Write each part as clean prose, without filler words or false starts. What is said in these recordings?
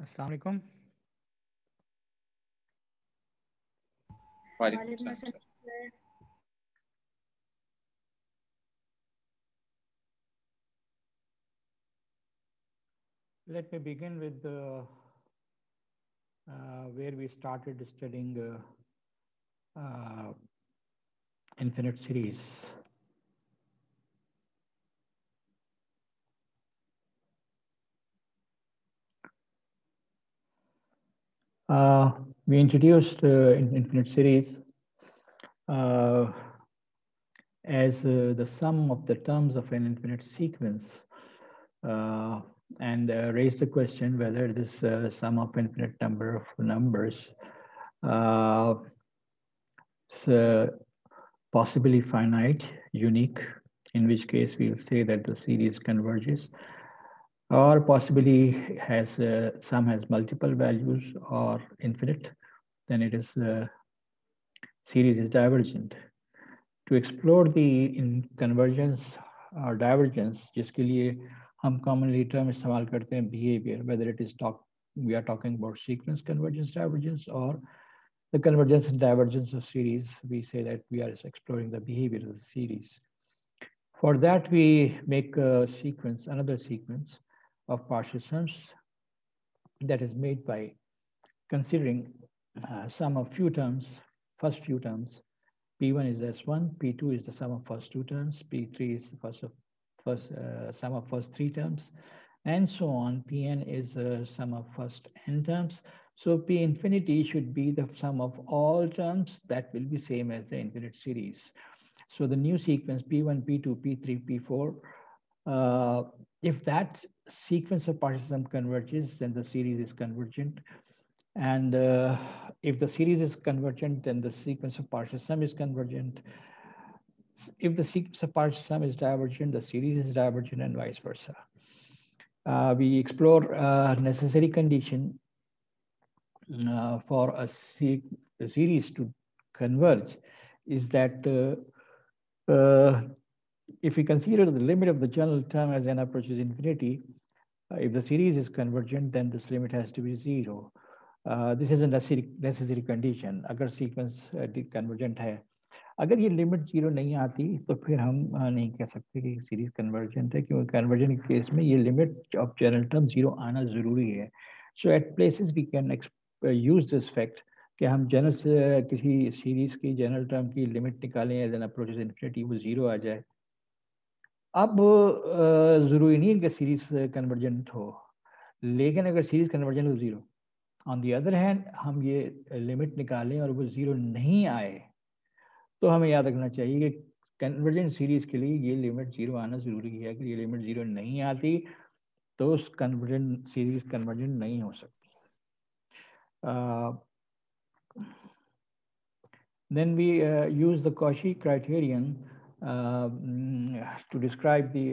अस्सलाम वालेकुम. वालेकुम अस्सलाम sir. Let me begin with where we started studying infinite series. We introduced infinite series as the sum of the terms of an infinite sequence, and raised the question whether this sum of infinite number of numbers is possibly finite, unique, in which case we will say that the series converges, or possibly has sum has multiple values or infinite, then it is series is divergent. To explore the in convergence or divergence, जिसके लिए हम commonly term इस्तेमाल करते हैं behavior, whether it is we are talking about sequence convergence divergence or the convergence and divergence of series, we say that we are exploring the behavior of the series. For that, we make a sequence, another sequence of partial sums that is made by considering sum of few terms, first few terms. P1 is S1, P2 is the sum of first two terms, P3 is the sum of first three terms, and so on. Pn is the sum of first n terms. So P infinity should be the sum of all terms that will be same as the infinite series. So the new sequence P1, P2, P3, P4, if that sequence of partial sum converges, then the series is convergent. And if the series is convergent, then the sequence of partial sum is convergent. If the sequence of partial sum is divergent, the series is divergent, and vice versa. We explore necessary condition for a series to converge is that if we consider the limit of the general term as n approaches infinity, if the series is convergent, then this limit has to be 0. This is a necessary condition. अगर sequence convergent है, अगर ये limit 0 नहीं आती तो फिर हम नहीं कह सकते कि सीरीज कन्वर्जेंट है, क्योंकि कन्वर्जन के केस में ये लिमिट ऑफ जनरल टर्म 0 आना जरूरी है. So at places we can use this fact कि हम जनरल किसी सीरीज की जनरल टर्म की लिमिट निकालें एज एन अप्रोचेस इन्फिनिटी, वो 0 आ जाए. अब जरूरी नहीं है कि सीरीज कन्वर्जेंट हो, लेकिन अगर सीरीज कन्वर्जेंट हो 0, ऑन दी अदर हैंड हम ये लिमिट निकालें और वो 0 नहीं आए, तो हमें याद रखना चाहिए कि कन्वर्जेंट सीरीज के लिए ये लिमिट 0 आना जरूरी है. अगर ये लिमिट 0 नहीं आती तो उस कन्वर्जेंट सीरीज कन्वर्जेंट नहीं हो सकती. Then we use the Cauchy criterion to describe the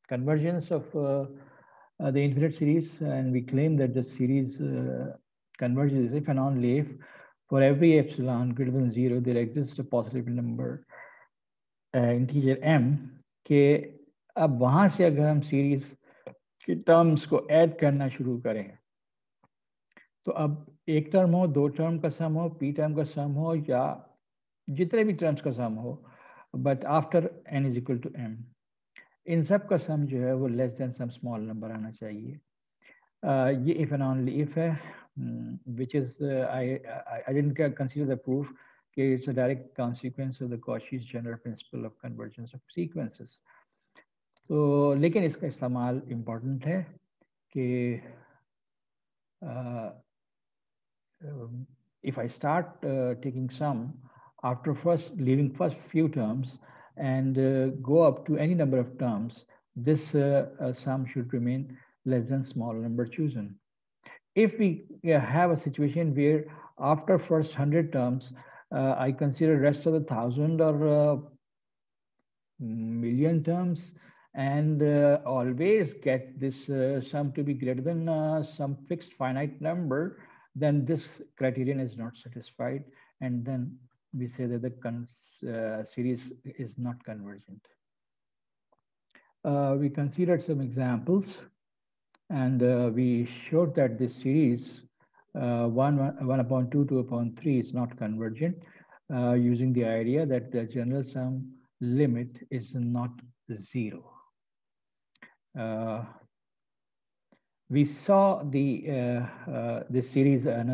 convergence of the infinite series, and we claim that the series converges if and only if for every epsilon greater than 0 there exists a positive number integer m के अब वहां से अगर हम series के terms को add करना शुरू करें, तो अब एक टर्म हो, दो टर्म का सम हो, पी टर्म का सम हो, या जितने भी टर्म्स का सम हो, but after n is equal to m, इन सब का सम जो है वो less than some small number आना चाहिए. ये इफ एंड ओनली इफ है, which is I didn't consider the proof कि it's a direct consequence of the Cauchy's general principle of convergence of sequences. तो लेकिन इसका इस्तेमाल इम्पोर्टेंट है कि if I start taking sum after leaving first few terms and go up to any number of terms, this sum should remain less than small number chosen. If we have a situation where after first 100 terms, I consider rest of the 1,000 or million terms and always get this sum to be greater than some fixed finite number, then this criterion is not satisfied, and then we say that the series is not convergent. We considered some examples And we showed that this series 1 upon 2, 2 upon 3 is not convergent using the idea that the general sum limit is not zero. We saw this series a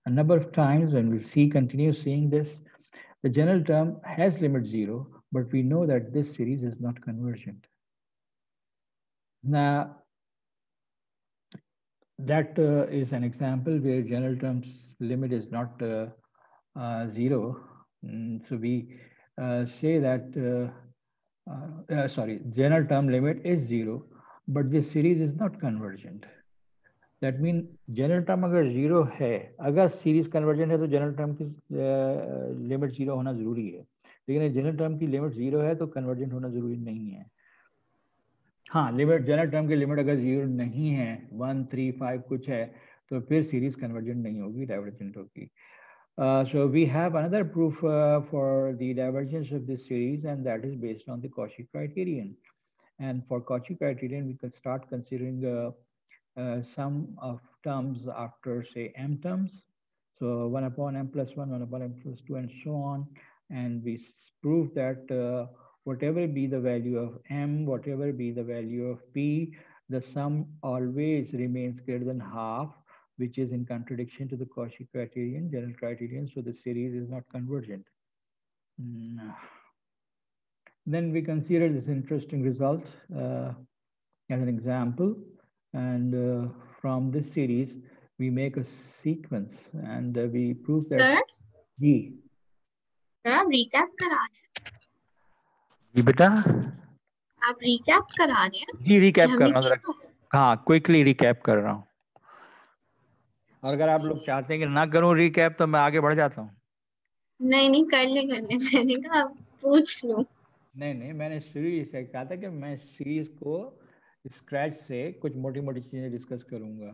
number of times, and we'll continue seeing this. The general term has limit 0, but we know that this series is not convergent. Now, that is an example where general term's limit is not 0. So we say that, general term limit is 0, but this series is not convergent. That means general term अगर 0 है, अगर series convergent है तो general term की limit 0 होना जरूरी है, लेकिन जनरल टर्म की लिमिट 0 है तो कन्वर्जेंट होना जरूरी नहीं है. हाँ, लिमिट जनरल टर्म की लिमिट अगर 0 नहीं है, 1, 3, 5 कुछ है, तो फिर सीरीज कन्वर्जेंट नहीं होगी, डाइवर्जेंट होगी. So we have another proof for the divergence of this series, and that is based on the Cauchy criterion. And for Cauchy criterion, we can start considering sum of terms after, say, m terms. So 1 upon m plus 1, 1 upon m plus 2, and so on. And we prove that whatever be the value of m, whatever be the value of p, the sum always remains greater than half, which is in contradiction to the Cauchy criterion, general criterion. So the series is not convergent. Then we consider this interesting result as an example. And from this series, we make a sequence, and we prove that. Sir? Ji. Sir, आप recap करा रहे हैं? जी बेटा. आप recap करा रहे हैं? जी recap कर रहा हूँ. हाँ, quickly recap कर रहा हूँ. और अगर आप लोग चाहते हैं कि ना करूँ recap, तो मैं आगे बढ़ जाता हूँ. नहीं कर ले. मैंने कहा पूछ लो. नहीं, मैंने शुरू से कहा था कि मैं सीरीज को स्क्रैच से कुछ मोटी मोटी चीजें डिस्कस करूंगा.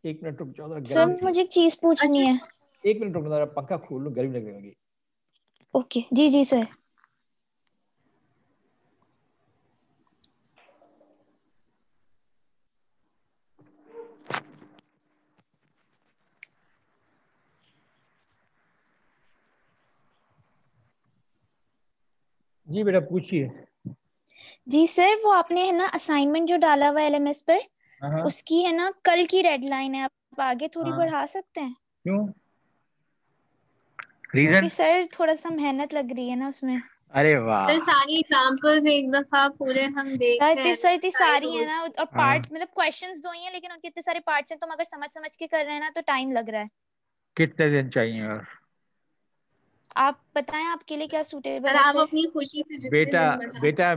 1 मिनट रुक जाओ. सर मुझे एक चीज पूछनी है. 1 मिनट रुक जाओ, पंखा खोल लो, गर्मी लगेगी. ओके, जी सर. जी बेटा पूछिए. जी सर, वो आपने है ना असाइनमेंट जो डाला हुआ एलएमएस पर, उसकी है ना कल की डेडलाइन है. आप आगे थोड़ी बढ़ा सकते हैं? क्यों? रीजन? सर थोड़ा सा मेहनत लग रही है ना उसमें. अरे वाह. सर सारी एग्जांपल्स एक दफा पूरे हम देख रहे हैं. सर इतनी सारी है ना, और पार्ट मतलब क्वेश्चंस दो ही हैं, लेकिन उनके इतने सारे पार्ट्स हैं, तो हम अगर समझ के कर रहे हैं ना तो टाइम लग रहा है. कितने दिन चाहिए? और आप बताएं आपके लिए क्या सूटेबल सर है. आप अपनी खुशी से जितने बेटा दिन बढ़ा. बेटा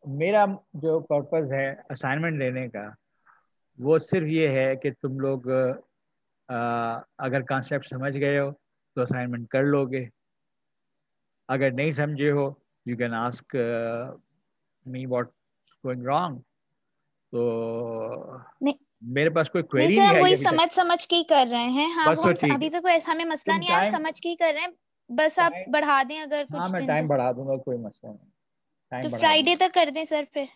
मेरा जो पर्पस है असाइनमेंट देने का, वो सिर्फ ये है कि तुम लोग अगर कॉन्सेप्ट समझ गए हो तो असाइनमेंट कर लोगे. अगर नहीं समझे हो, you can ask me what going wrong. तो मेरे पास कोई क्वेरी नहीं नहीं सर, है. वही समझ के ही कर रहे हैं. हाँ, बस वो तो हम ठीक अभी है. तक ऐसा हमें मसला नहीं है, हम समझ के ही कर रहे हैं. बस आप बढ़ा दें अगर कुछ हाँ, मैं दिन. टाइम बढ़ा दूंगा, कोई मसला नहीं. तो फ्राइडे तक कर दें सर फिर.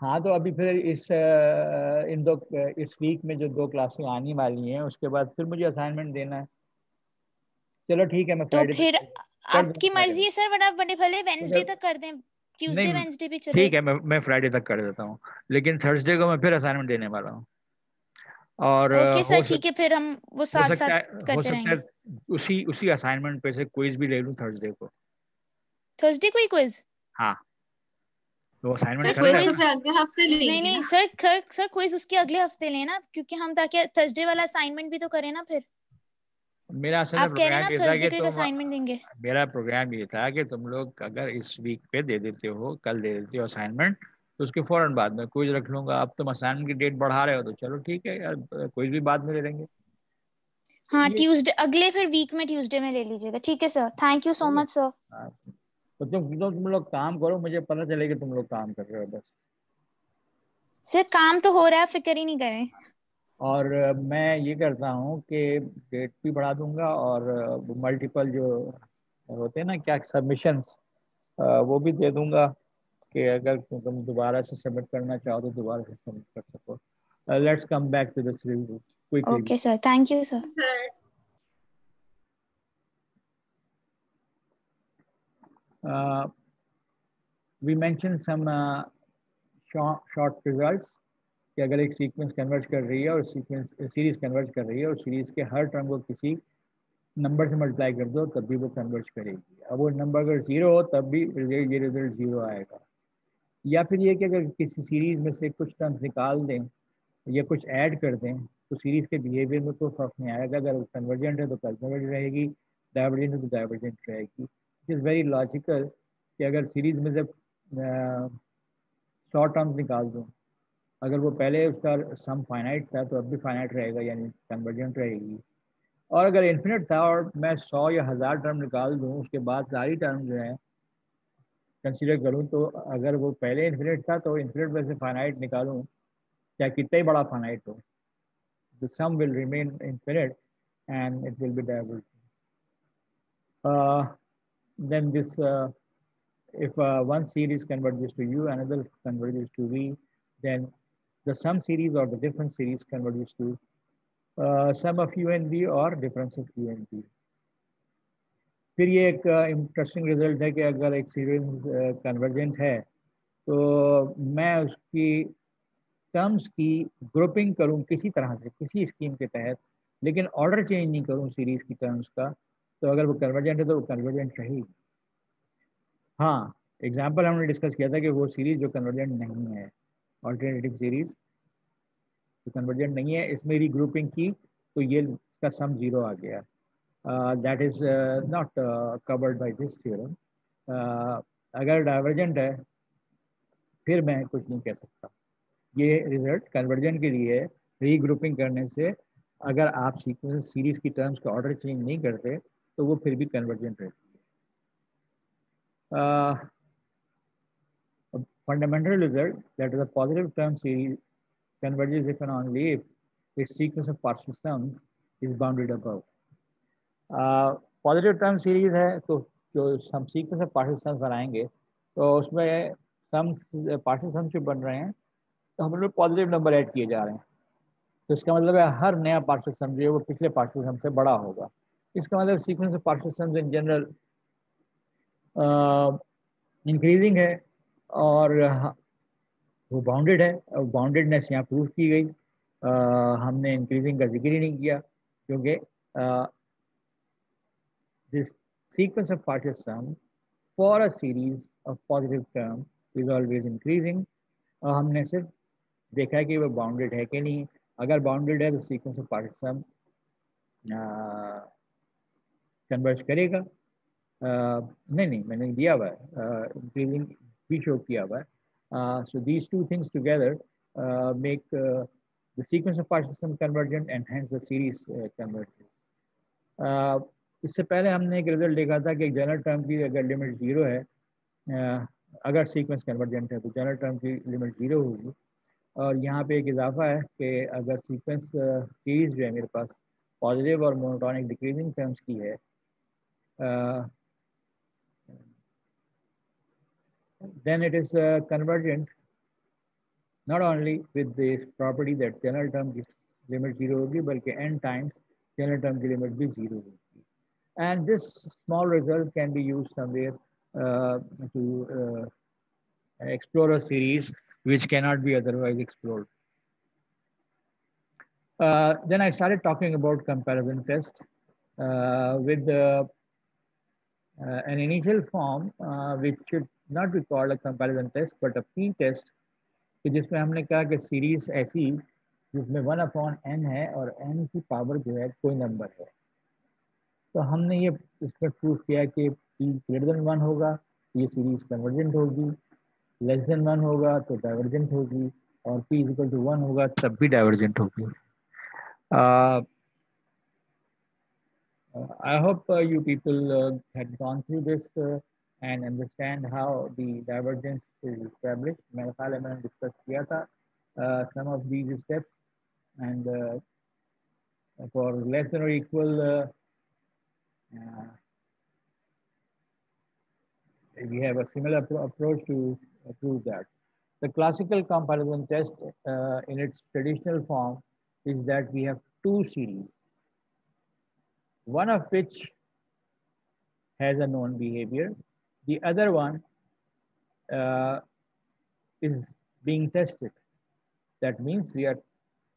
हाँ, तो अभी फिर इस वीक में जो 2 क्लासें आने वाली हैं, उसके बाद फिर मुझे असाइनमेंट देना है. चलो ठीक है, मैं तो फ्राइडे फिर आपकी मर्जी है सर, बड़ा भले वेंसडे तक कर दें. ट्यूसडे वेंसडे भी चले. ठीक है, मैं फ्राइडे तक कर देता हूँ, लेकिन थर्सडे को मैं फिर असाइनमेंट देने वाला हूँ. और ओके सर, ठीक है, फिर हम वो साथ साथ हो करते सकता है रहेंगे. उसी असाइनमेंट पे से क्विज भी ले लूँ थर्सडे को. थर्सडे को ही क्विज? हाँ, तो असाइनमेंट कर लेना. सर अगले हफ्ते लेंगे. नहीं सर क्विज उसके अगले हफ्ते लेना, क्योंकि हम ताकि थर्सडे वाला असाइनमेंट भी तो करें ना. फिर मेरा असल आप कह रहे हैं ना प्रोग्राम ये था थर्सडे कि को एक असाइनमेंट देंगे. मेरा प्रोग्राम ये था कि तुम लोग अगर इस वीक पे दे देते हो, कल दे देते हो असाइनमेंट, तो उसके फौरन बाद में क्विज रख लूंगा. अब तुम असाइनमेंट की डेट बढ़ा रहे हो तो चलो ठीक है यार, क्विज भी बाद में ले लेंगे. हाँ, ट्यूसडे अगले फिर वीक में ट्यूसडे में ले लीजिएगा. ठीक है sir, thank you so much sir. तो तुम लोग काम करो, मुझे पता चले कि तुम लोग काम कर रहे हो बस. सर काम तो हो रहा है, फिक्र ही नहीं करें. और मैं ये करता हूँ कि डेट भी बढ़ा दूंगा, और मल्टीपल जो होते हैं ना क्या सबमिशंस, वो भी दे दूंगा. कि अगर तुम दोबारा से सबमिट करना चाहो तो दोबारा से सबमिट कर सको. Let's come back to this review quickly. Okay, sir. Thank you, sir. Sir We mentioned some short results कि अगर एक सीक्वेंस कन्वर्ज कर रही है और सीरीज कन्वर्ज कर रही है और सीरीज के हर टर्म को किसी नंबर से मल्टीप्लाई कर दो तब भी वो कन्वर्ज करेगी. अब वो नंबर अगर जीरो हो तब भी ये रिजल्ट जीरो आएगा. या फिर ये कि अगर किसी सीरीज में से कुछ टर्म्स निकाल दें या कुछ ऐड कर दें तो सीरीज के बिहेवियर में कोई फर्क नहीं आएगा. अगर कन्वर्जेंट है तो कन्वर्जेंट रहेगी, डाइवर्जेंट है तो डाइवर्जेंट रहेगी. इट इज़ वेरी लॉजिकल कि अगर सीरीज में जब 100 टर्म्स निकाल दूँ, अगर वो पहले उसका सम फाइनाइट था तो अब भी फाइनाइट रहेगा, यानी कन्वर्जेंट रहेगी. और अगर इन्फिनिट था और मैं 100 या 1000 टर्म निकाल दूँ, उसके बाद सारी टर्म जो है कंसीडर करूँ, तो अगर वो पहले इन्फिनिट था तो इन्फिनिट में से फाइनाइट निकालूँ, चाहे कितना ही बड़ा फाइनाइट हो, the sum will remain infinite and it will be divergent. Then this, if one series converges to U, another converges to V, then the sum series or the difference series converges to sum of U and V or difference of U and V. फिर ये एक interesting result है कि अगर एक series convergent है तो मैं उसकी टर्म्स की ग्रुपिंग करूं किसी तरह से किसी स्कीम के तहत, लेकिन ऑर्डर चेंज नहीं करूं सीरीज की टर्म्स का, तो अगर वो कन्वर्जेंट है तो वो कन्वर्जेंट रहेगी. हाँ, एग्जांपल हमने डिस्कस किया था कि वो सीरीज जो कन्वर्जेंट नहीं है, ऑल्टरनेटिव सीरीज जो कन्वर्जेंट नहीं है, इसमें रीग्रुपिंग की तो ये इसका सम जीरो आ गया. That is not covered by this theorem. अगर डाइवर्जेंट है फिर मैं कुछ नहीं कह सकता. ये रिजल्ट कन्वर्जन के लिए रीग्रुपिंग करने से अगर आप सीक्वेंस सीरीज की टर्म्स का ऑर्डर चेंज नहीं करते तो वो फिर भी कन्वर्जेंट रहती है. Fundamental result that is a positive term series converges if and only if its sequence of partial sums is bounded above. Positive term series है तो जो हम सीक्वेंस ऑफ पार्शियल सम्स बनाएंगे तो उसमें सम पार्शियल सम्स जो बन रहे हैं तो हम लोग पॉजिटिव नंबर ऐड किए जा रहे हैं. तो इसका मतलब है हर नया पार्शियल सम जो है वो पिछले पार्शियल सम से बड़ा होगा. इसका मतलब sequence of partial sums in general increasing है और वो बाउंडेड है. और बाउंडेडनेस यहाँ प्रूव की गई. हमने इंक्रीजिंग का जिक्र ही नहीं किया क्योंकि this sequence of partial sum for a series of positive term is always increasing. और हमने सिर्फ देखा है कि वो बाउंडेड है कि नहीं. अगर बाउंडेड है तो sequence of partial sum converge करेगा. नहीं मैंने दिया हुआ है, इंक्रीजिंग भी शो किया हुआ है. So these two things together make the sequence of partial sum convergent and hence the series convergent. इससे पहले हमने एक रिजल्ट देखा था कि जनरल टर्म की अगर लिमिट जीरो है, अगर सीक्वेंस कन्वर्जेंट है तो जनरल टर्म की लिमिट जीरो होगी. और यहाँ पे एक इजाफा है कि अगर सीक्वेंस सीरीज जो है मेरे पास पॉजिटिव और मोनोटोनिक डिक्रीजिंग टर्म्स की है, then it is convergent not only with this property that general term की limit zero होगी बल्कि n times general term की limit भी zero होगी. And this small result can be used somewhere to explore a series which cannot be otherwise explored. Then I started talking about comparison test with an initial form which should not be called a comparison test but a p-test, जिसमें हमने कहा कि series ऐसी जिसमें 1/n है और n की power जो है कोई नंबर है. तो हमने ये इसमें प्रूव किया कि p ग्रेटर देन 1 होगा ये सीरीज कन्वर्जेंट होगी, लेस देन 1 होगा तो डाइवर्जेंट होगी, और p इक्वल टू 1 होगा तब भी डाइवर्जेंट होगी. I hope you people had gone through this and understand how the divergence is established. मेरे ख्याल है मैंने डिस्कस किया था some of these steps, and for less than or equal we have a similar approach to prove that. The classical comparison test in its traditional form is that we have two series, one of which has a known behavior, the other one is being tested. That means we are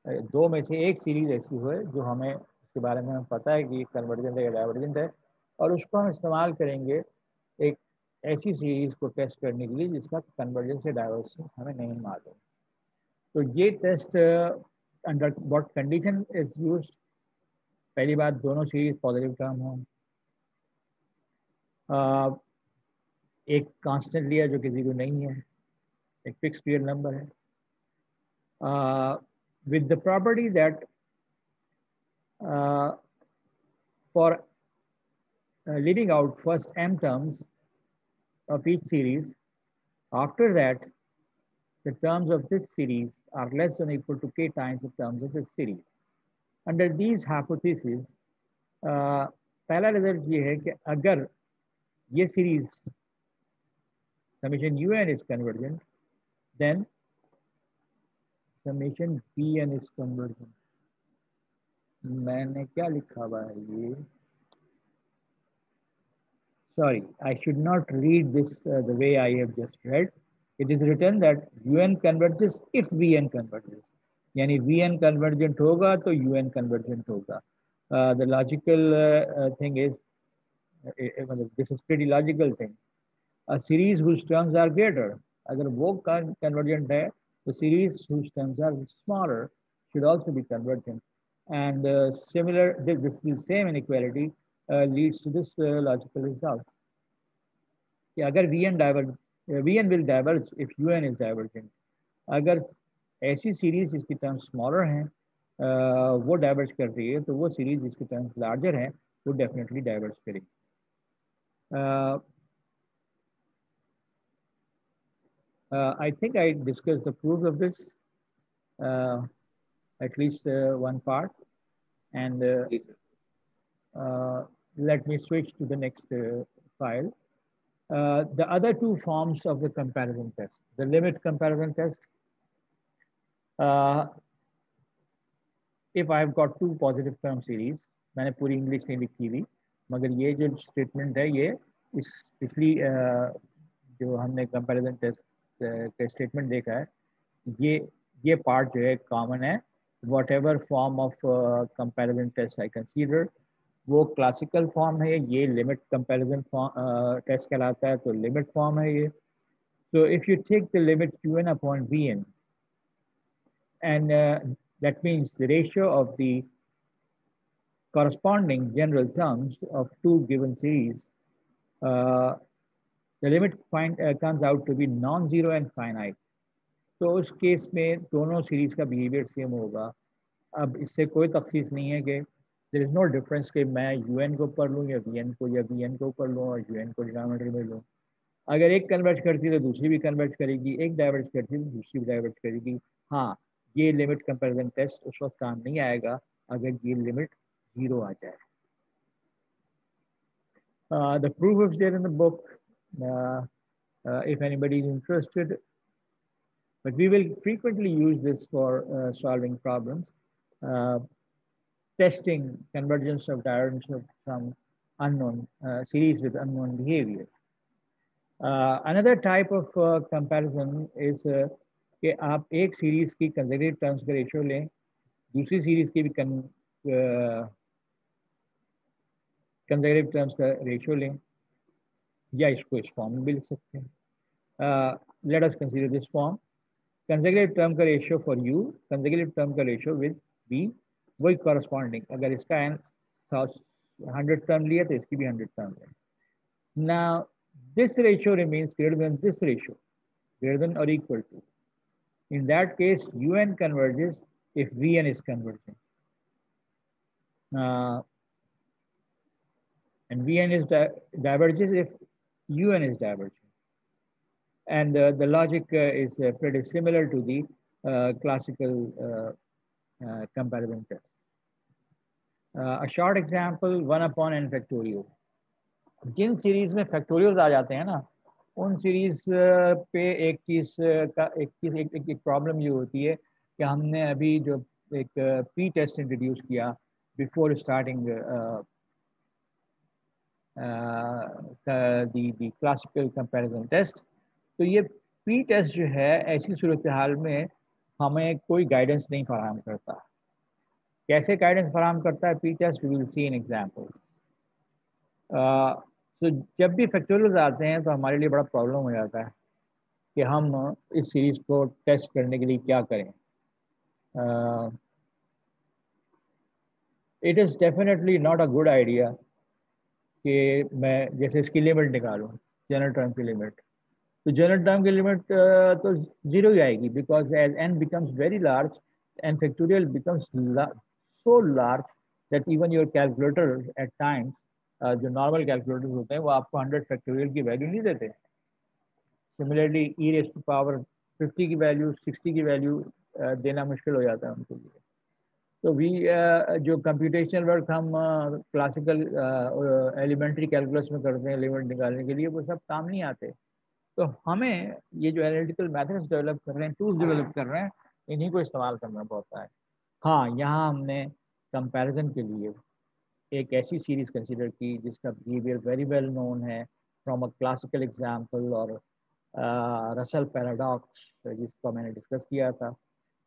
दो में से एक series ऐसी हो जो हमें उसके बारे में हमें पता है कि कन्वर्जेंट है या डाइवर्जेंट है, और उसको हम इस्तेमाल करेंगे एक ऐसी सीरीज को टेस्ट करने के लिए जिसका कन्वर्जेंस या डाइवर्जेंस हमें नहीं मालूम। तो ये test under what condition is used, पहली बात दोनों सीरीज पॉजिटिव टर्म हो, एक कांस्टेंट लिया जो किसी को नहीं है, एक फिक्स्ड रियल नंबर है, with the property that for leaving out first m terms of each series, after that the terms of this series are less than or equal to k times the terms of this series. Under these hypotheses, पहला result ये है कि अगर ये series summation un is convergent, then summation bn is convergent. मैंने क्या लिखा हुआ है ये? Sorry, I should not read this the way I have just read. It is written that un converges if vn converges. यानी vn convergent होगा तो un convergent होगा. The logical thing is, this is pretty logical thing. A series whose terms are greater, अगर वो convergent है, the series whose terms are smaller should also be convergent. And this same inequality leads to this logical result. कि अगर Vn will diverge if Un is divergent. अगर ऐसी series जिसकी terms smaller हैं वो डाइवर्ज कर रही है, तो वो सीरीज जिसकी टर्म्स लार्जर हैं वो डेफिनेटली डाइवर्ज करेगी. I think I discussed the proof of this, at least one part, and let me switch to the next file. The other two forms of the comparison test, the limit comparison test. If I've got two positive term series, मैंने पूरी English नहीं लिखी थी, मगर ये जो statement है ये इस पिछली जो हमने कंपैरिजन टेस्ट का स्टेटमेंट देखा है, ये पार्ट जो है कॉमन है. whatever form of comparison test I consider, वो क्लासिकल फॉर्म है, ये लिमिट कंपैरिजन टेस्ट कहलाता है, तो लिमिट फॉर्म है ये. So if you take the limit Qn upon Vn, and that means the ratio of the corresponding general terms of two given series, the limit comes out to be non-zero and finite. तो उस case में दोनों series का behaviour same होगा. अब इससे कोई तखसीस नहीं है कि देयर इज नो डिफरेंस कि मैं un को ऊपर लूँ या vn को, या vn को ऊपर लूँ और un को डिनोमिनेटर में लूँ. अगर एक कन्वर्ज करती है तो दूसरी भी कन्वर्ज करेगी, एक डाइवर्ज करती है तो दूसरी भी डाइवर्ज करेगी. हाँ, ये लिमिट कंपैरिजन टेस्ट उस वक्त काम नहीं आएगा अगर ये लिमिट 0 आ जाए. The proof is there in the book, if anybody is interested, but we will frequently use this for solving problems, testing convergence of divergence of some unknown series with unknown behavior. Another type of comparison is कि आप एक series की consecutive terms का ratio लें, दूसरी series की भी consecutive terms का रेशियो लें, या इसको इस फॉर्म में भी लिख सकते हैं. Let us consider this form. Consecutive term का ratio for u, consecutive term का रेशियो विद v, वही कॉरस्पॉन्डिंग. अगर इसका 100 टर्म लिया तो इसकी भी 100 टर्म है. Now this ratio remains greater than this ratio, greater than or equal to. In that case, un converges if vn is convergent, and vn is diverges if un is divergent. And the logic is pretty similar to the classical comparison test. A short example, 1 upon n factorial. Jin series में factorials आ जाते हैं ना, उन series पे एक चीज़ का एक problem ये होती है कि हमने अभी जो एक पी टेस्ट इंट्रोड्यूस किया before starting the classical comparison test. तो ये पी टेस्ट जो है ऐसी सूरत हाल में हमें कोई गाइडेंस नहीं फराहम करता। कैसे गाइडेंस फराहम करता है P test? We will see in example. तो जब भी फैक्टोरियल्स आते हैं तो हमारे लिए बड़ा प्रॉब्लम हो जाता है कि हम इस सीरीज को टेस्ट करने के लिए क्या करें। It is definitely not a good idea कि मैं जैसे इसकी लिमिट निकालूं, जनरल टर्म की लिमिट। तो जनरल टर्म की लिमिट तो जीरो ही आएगी, because as n becomes very large n factorial becomes so large that even your calculator at times, जो नॉर्मल कैलकुलेटर होते हैं वो आपको 100 फैक्टोरियल की वैल्यू नहीं देते। Similarly e raise to power 50 की वैल्यू, 60 की वैल्यू देना मुश्किल हो जाता है उनके लिए। तो वी जो कंप्यूटेशनल वर्क हम क्लासिकल एलिमेंट्री कैलकुलस में करते हैं लिमिट निकालने के लिए, वो सब काम नहीं आते। तो हमें ये जो एनालिटिकल मेथड्स डेवलप कर रहे हैं, टूल्स डेवलप कर रहे हैं, इन्हीं को इस्तेमाल करना पड़ता है। हाँ, यहाँ हमने कंपैरिजन के लिए एक ऐसी सीरीज कंसिडर की जिसका बिहेवियर वेरी वेल नोन है फ्रॉम अ क्लासिकल एग्जाम्पल और रसल पैराडॉक्स, जिसका मैंने डिस्कस किया था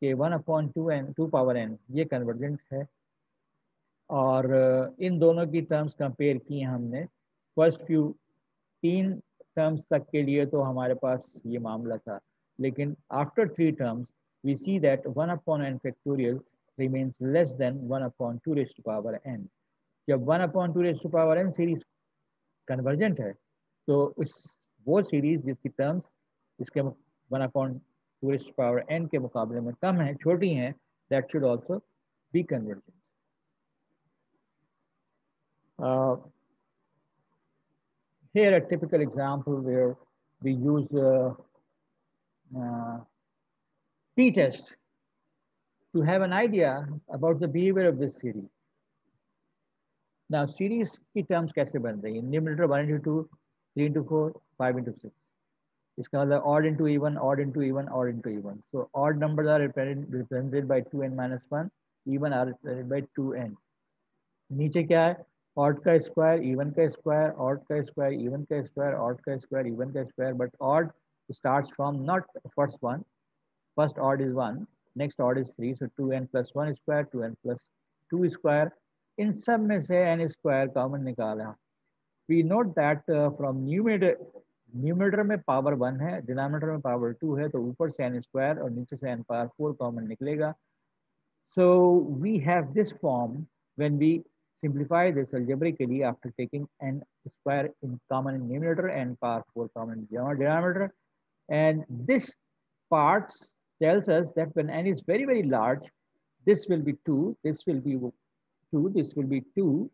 कि 1/2n 2 पावर n ये कन्वर्जेंट है। और इन दोनों की टर्म्स कंपेयर की हमने। फर्स्ट फ्यू 3 टर्म्स तक के लिए तो हमारे पास ये मामला था, लेकिन after 3 terms we see that 1/n factorial remains less than 1/2 raised to power n। जब 1/2 raised to power n series convergent है तो उस वो सीरीज जिसकी टर्म्स इसके 1/2 रेज़्ड टू पावर n के मुकाबले में कम है, छोटी हैं, that should also be convergent. Here a typical example where we use p-test to have an idea about the behavior of this series. Now series की terms कैसे बन रही है? Numerator 1 into 2, 3 into 4, 5 into 6. इसका मतलब odd into even, odd into even, odd into even. So odd numbers are represented by 2n minus 1, even are represented by 2n. नीचे क्या है? ऑड का स्क्वायर, इवन का स्क्वायर, ऑड का square, even का square, odd का square, even का square, but odd starts from not first one. First odd is 1, next odd is 3, so 2n plus 1 square, 2n plus 2 square. इन सब में से n square common निकाला। We note that from numerator में power 1 है, denominator में power 2 है, तो ऊपर से n स्क्वायर और नीचे से n पावर 4 कॉमन निकलेगा। So we have this form when we simplify this algebraically after taking n square in common in numerator and power 4 common in denominator. And this part tells us that when n is very, very large, this will be 2, this will be 2, this will be 2.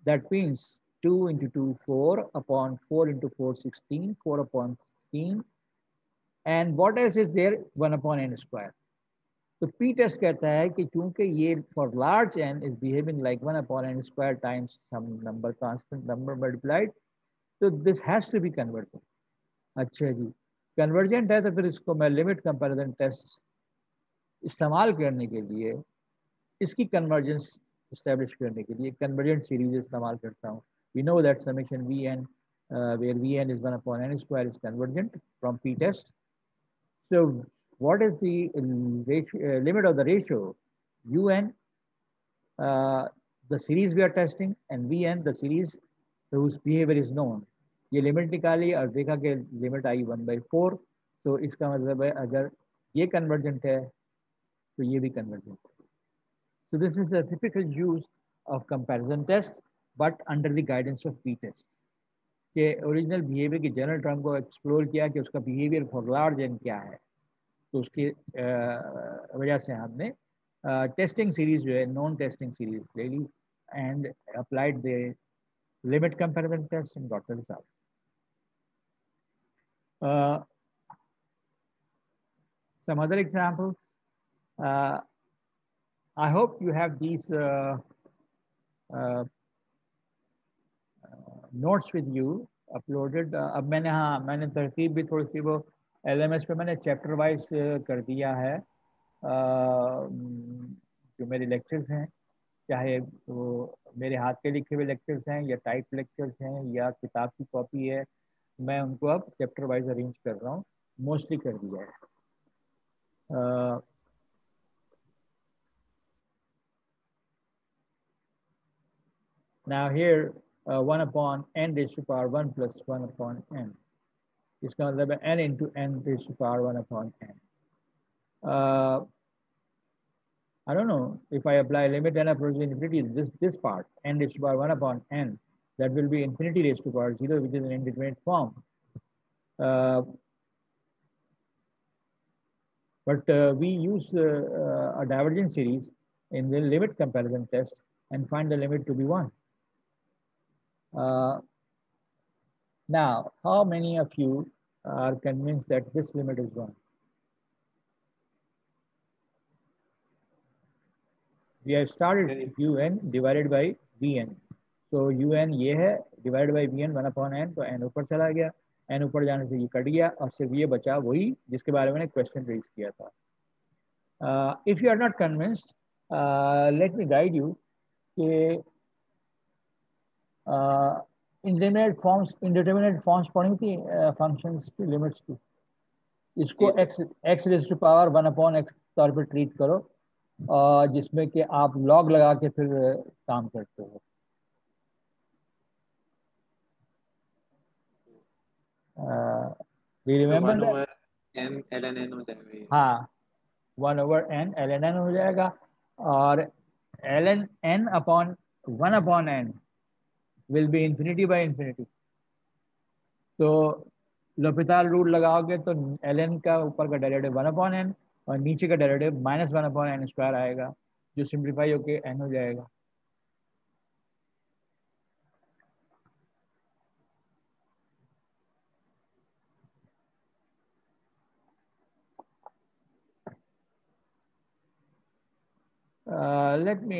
That means 2 into 2, 4, upon 4 into 4, 16, 4 upon 16. And what else is there? 1 upon n square. तो p test कहता है कि चूंकि ये for large n is behaving like 1/n square times some number constant number multiplied, तो this has to be converted. अच्छा जी, convergent है तो फिर इसको मैं लिमिट कंपैरिजन टेस्ट इस्तेमाल करने के लिए, इसकी कन्वर्जेंस इस्टेब्लिश करने के लिए कन्वर्जेंट सीरीज इस्तेमाल करता हूँ। We know that summation Vn where Vn is 1/n square is convergent from p test. So what is the limit of the ratio? Un, the series we are testing, and Vn, the series whose behavior is known. ये limit निकाली और देखा कि limit आई 1/4, तो इसका मतलब है अगर ये कन्वर्जेंट है तो ये भी कन्वर्जेंट है। So this is a typical use of comparison test, but under the guidance of p-test. कि ओरिजिनल बिहेवियर की जनरल टर्म को एक्सप्लोर किया कि उसका बिहेवियर फॉर लार्ज एन क्या है, तो उसकी वजह से हमने टेस्टिंग सीरीज जो है नॉन टेस्टिंग सीरीज ले ली and applied the limit comparison test and got the result. Some other examples. I hope you have these notes with you uploaded. अब मैंने, हाँ मैंने तरतीब भी थोड़ी सी वो LMS पे मैंने चैप्टर वाइज कर दिया है। जो मेरे लेक्चर्स हैं, चाहे वो मेरे हाथ के लिखे हुए लेक्चर्स हैं या टाइप लेक्चर्स हैं या किताब की कॉपी है, मैं उनको अब चैप्टर वाइज अरेंज कर रहा हूँ, मोस्टली कर दिया है। Now here 1 upon n raised to power 1 plus 1 upon n. इसका मतलब है n into n raised to power 1 upon n. I don't know if I apply limit n approaches infinity, this part n raised to power 1 upon n, that will be infinity raised to power 0, which is an indeterminate form. But we use a divergence series in the limit comparison test and find the limit to be 1. Now, how many of you are convinced that this limit is 1? We have started un divided by vn. So un ये है divided by vn 1 upon n, तो n ऊपर चला गया, n ऊपर जाने से ये कट गया और सिर्फ ये बचा वही जिसके बारे में क्वेश्चन रेज किया था. If you are not convinced, let me guide you कि indeterminate forms पढ़ी थी functions की लिमिट्स की. इसको x raised to power 1 upon x तौर पर ट्रीट करो, जिसमें कि आप लॉग लगा के फिर काम करते हो. रिमेम्बर n ln n हो जाएगा. हाँ, 1 over n ln n हो जाएगा, और ln n upon 1 upon n will be infinity by infinity. तो लोपिताल रूल लगाओगे तो ln का ऊपर का डेरिवेटिव 1 upon n और नीचे का डेरिवेटिव -1 upon n स्क्वायर आएगा, जो सिंप्लीफाई होके n हो जाएगा. लेट मी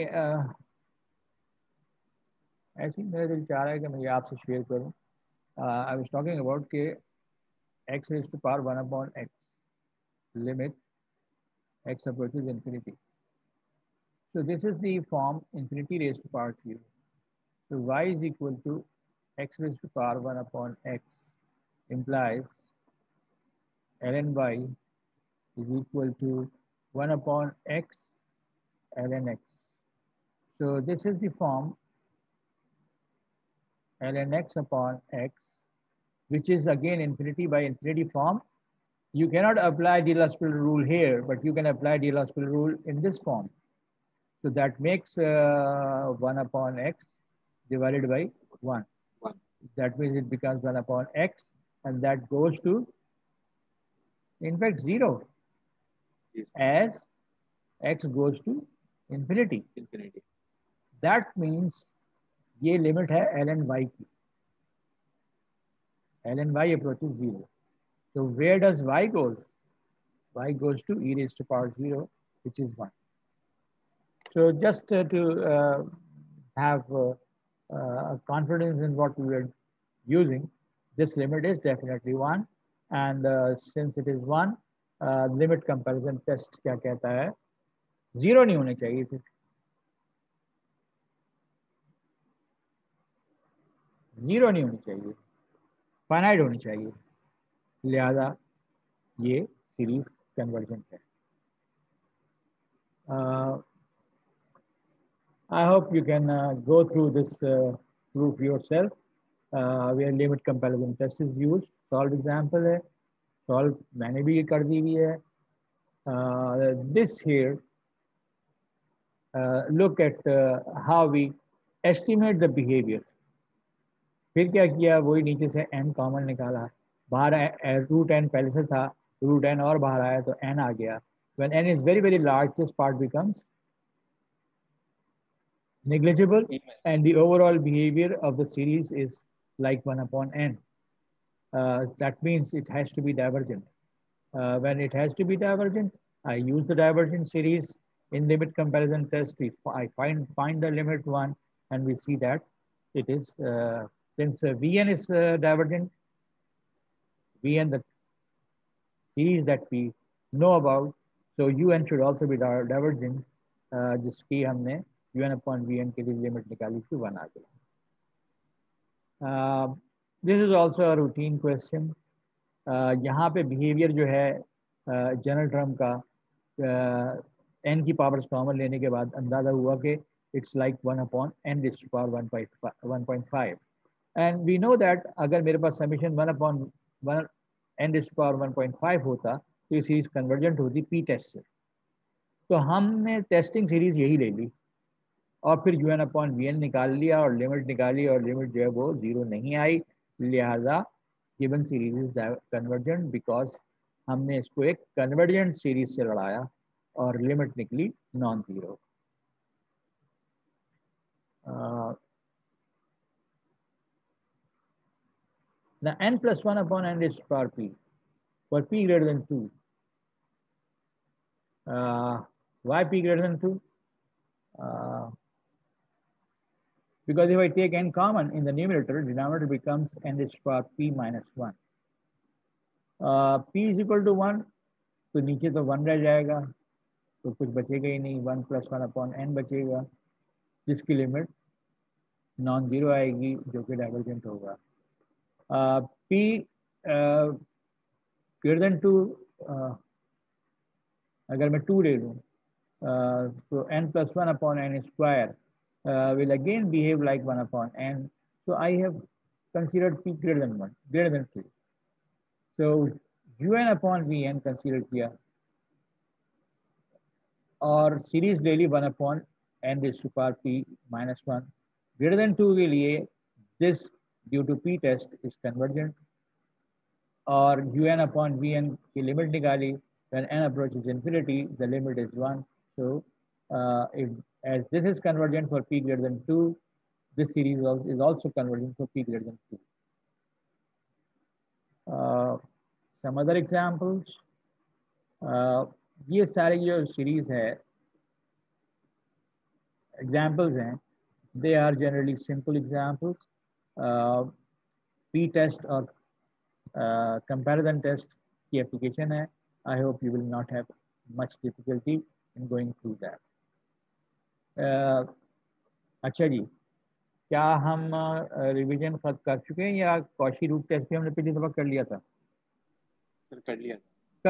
ऐसे ही मेरा दिल चाह रहा है कि मैं ये आपसे शेयर करूं. आई वाज टॉकिंग अबाउट के x raised to power 1 upon x limit x approaches infinity. So this is the form infinity raised to power 0. So y is equal to x raised to power 1 upon x implies ln y is equal to 1 upon x ln x. So this is the form ln x upon x, which is again infinity by infinity form. You cannot apply de L'Hospital rule here, but you can apply de L'Hospital rule in this form. So that makes 1 upon x divided by 1. That means it becomes 1 upon x, and that goes to, in fact, 0, as x goes to infinity. That means ये limit है ln y की. ln y approaches 0. So where does y go? Y goes to e raised to power 0, which is 1. So just to have confidence in what we are using, this limit is definitely 1, and since it is 1, limit comparison test क्या कहता है, 0 नहीं होने चाहिए फिर, 0 नहीं होनी चाहिए, फाइनाइट होनी चाहिए, लिहाजा ये सीरीज कन्वर्जेंट है. I hope you can go through this proof yourself, where limit comparison test is used. Solve example है, solve मैंने भी कर दी हुई है. This here, look at how we estimate the behavior. फिर क्या किया, वही नीचे से n कॉमन निकाला, बाहर रूट n पहले से था, रूट n और बाहर आया तो n आ गया. When n is very very large, this part becomes negligible, and the overall behavior of the series is like 1 upon n. That means it has to be divergent. When it has to be divergent, I use the divergent series in limit comparison test. I find the limit 1, and we see that it is since Vn is divergent, Vn the series that we know about, so Un should also be divergent, जिसकी हमने Un upon Vn के लिए limit निकाली थी 1 आ गई. This is also a routine question. यहाँ पे behaviour जो है जनरल टर्म का n की पावर्स कॉमन लेने के बाद अंदाजा हुआ कि it's like 1 upon n raised to power 1.5 and we know that अगर मेरे पास summation 1 upon 1 n raised to power 1.5 होता तो ये सीरीज कन्वर्जेंट होती पी टेस्ट से. तो हमने टेस्टिंग सीरीज यही ले ली और फिर un अपॉन Vn निकाल लिया और लिमिट निकाली और लिमिट जो है वो 0 नहीं आई, लिहाजा given series is convergent because हमने इसको एक कन्वर्जेंट सीरीज से लड़ाया और लिमिट निकली non zero. Now n plus 1 upon n raised to power p for p greater than 2. Why p greater than 2? Because if I take n common in the numerator, denominator becomes n raised to power p minus 1. P is equal to 1, तो नीचे तो 1 रह जाएगा, तो कुछ बचेगा ही नहीं. 1 plus 1 upon n बचेगा, जिसकी लिमिट नॉन जीरो आएगी, जो कि डाइवर्जेंट होगा. P greater than 2, अगर मैं 2 ले लूँ, so n plus 1 upon n square will again behave like 1 upon n. So I have considered p greater than 1, greater than 2. So un upon Vn considered किया और सीरीज ले ली 1 upon n raised to power p minus 1. Greater than 2 के लिए this due to p test is convergent और un upon Vn की limit निकाली. When n approaches infinity, the limit is 1. So if as this is convergent for p greater than 2, this series is also convergent for p greater than 2. Some other examples. ये सारी जो series है examples हैं, they are generally simple examples. P test और comparison test की application है. I hope you will not have much difficulty in going through that. अच्छा जी, क्या हम रिवीजन खत्म कर चुके हैं या कॉशी रूट टेस्ट भी हमने पिछली दफा कर लिया था? सर कर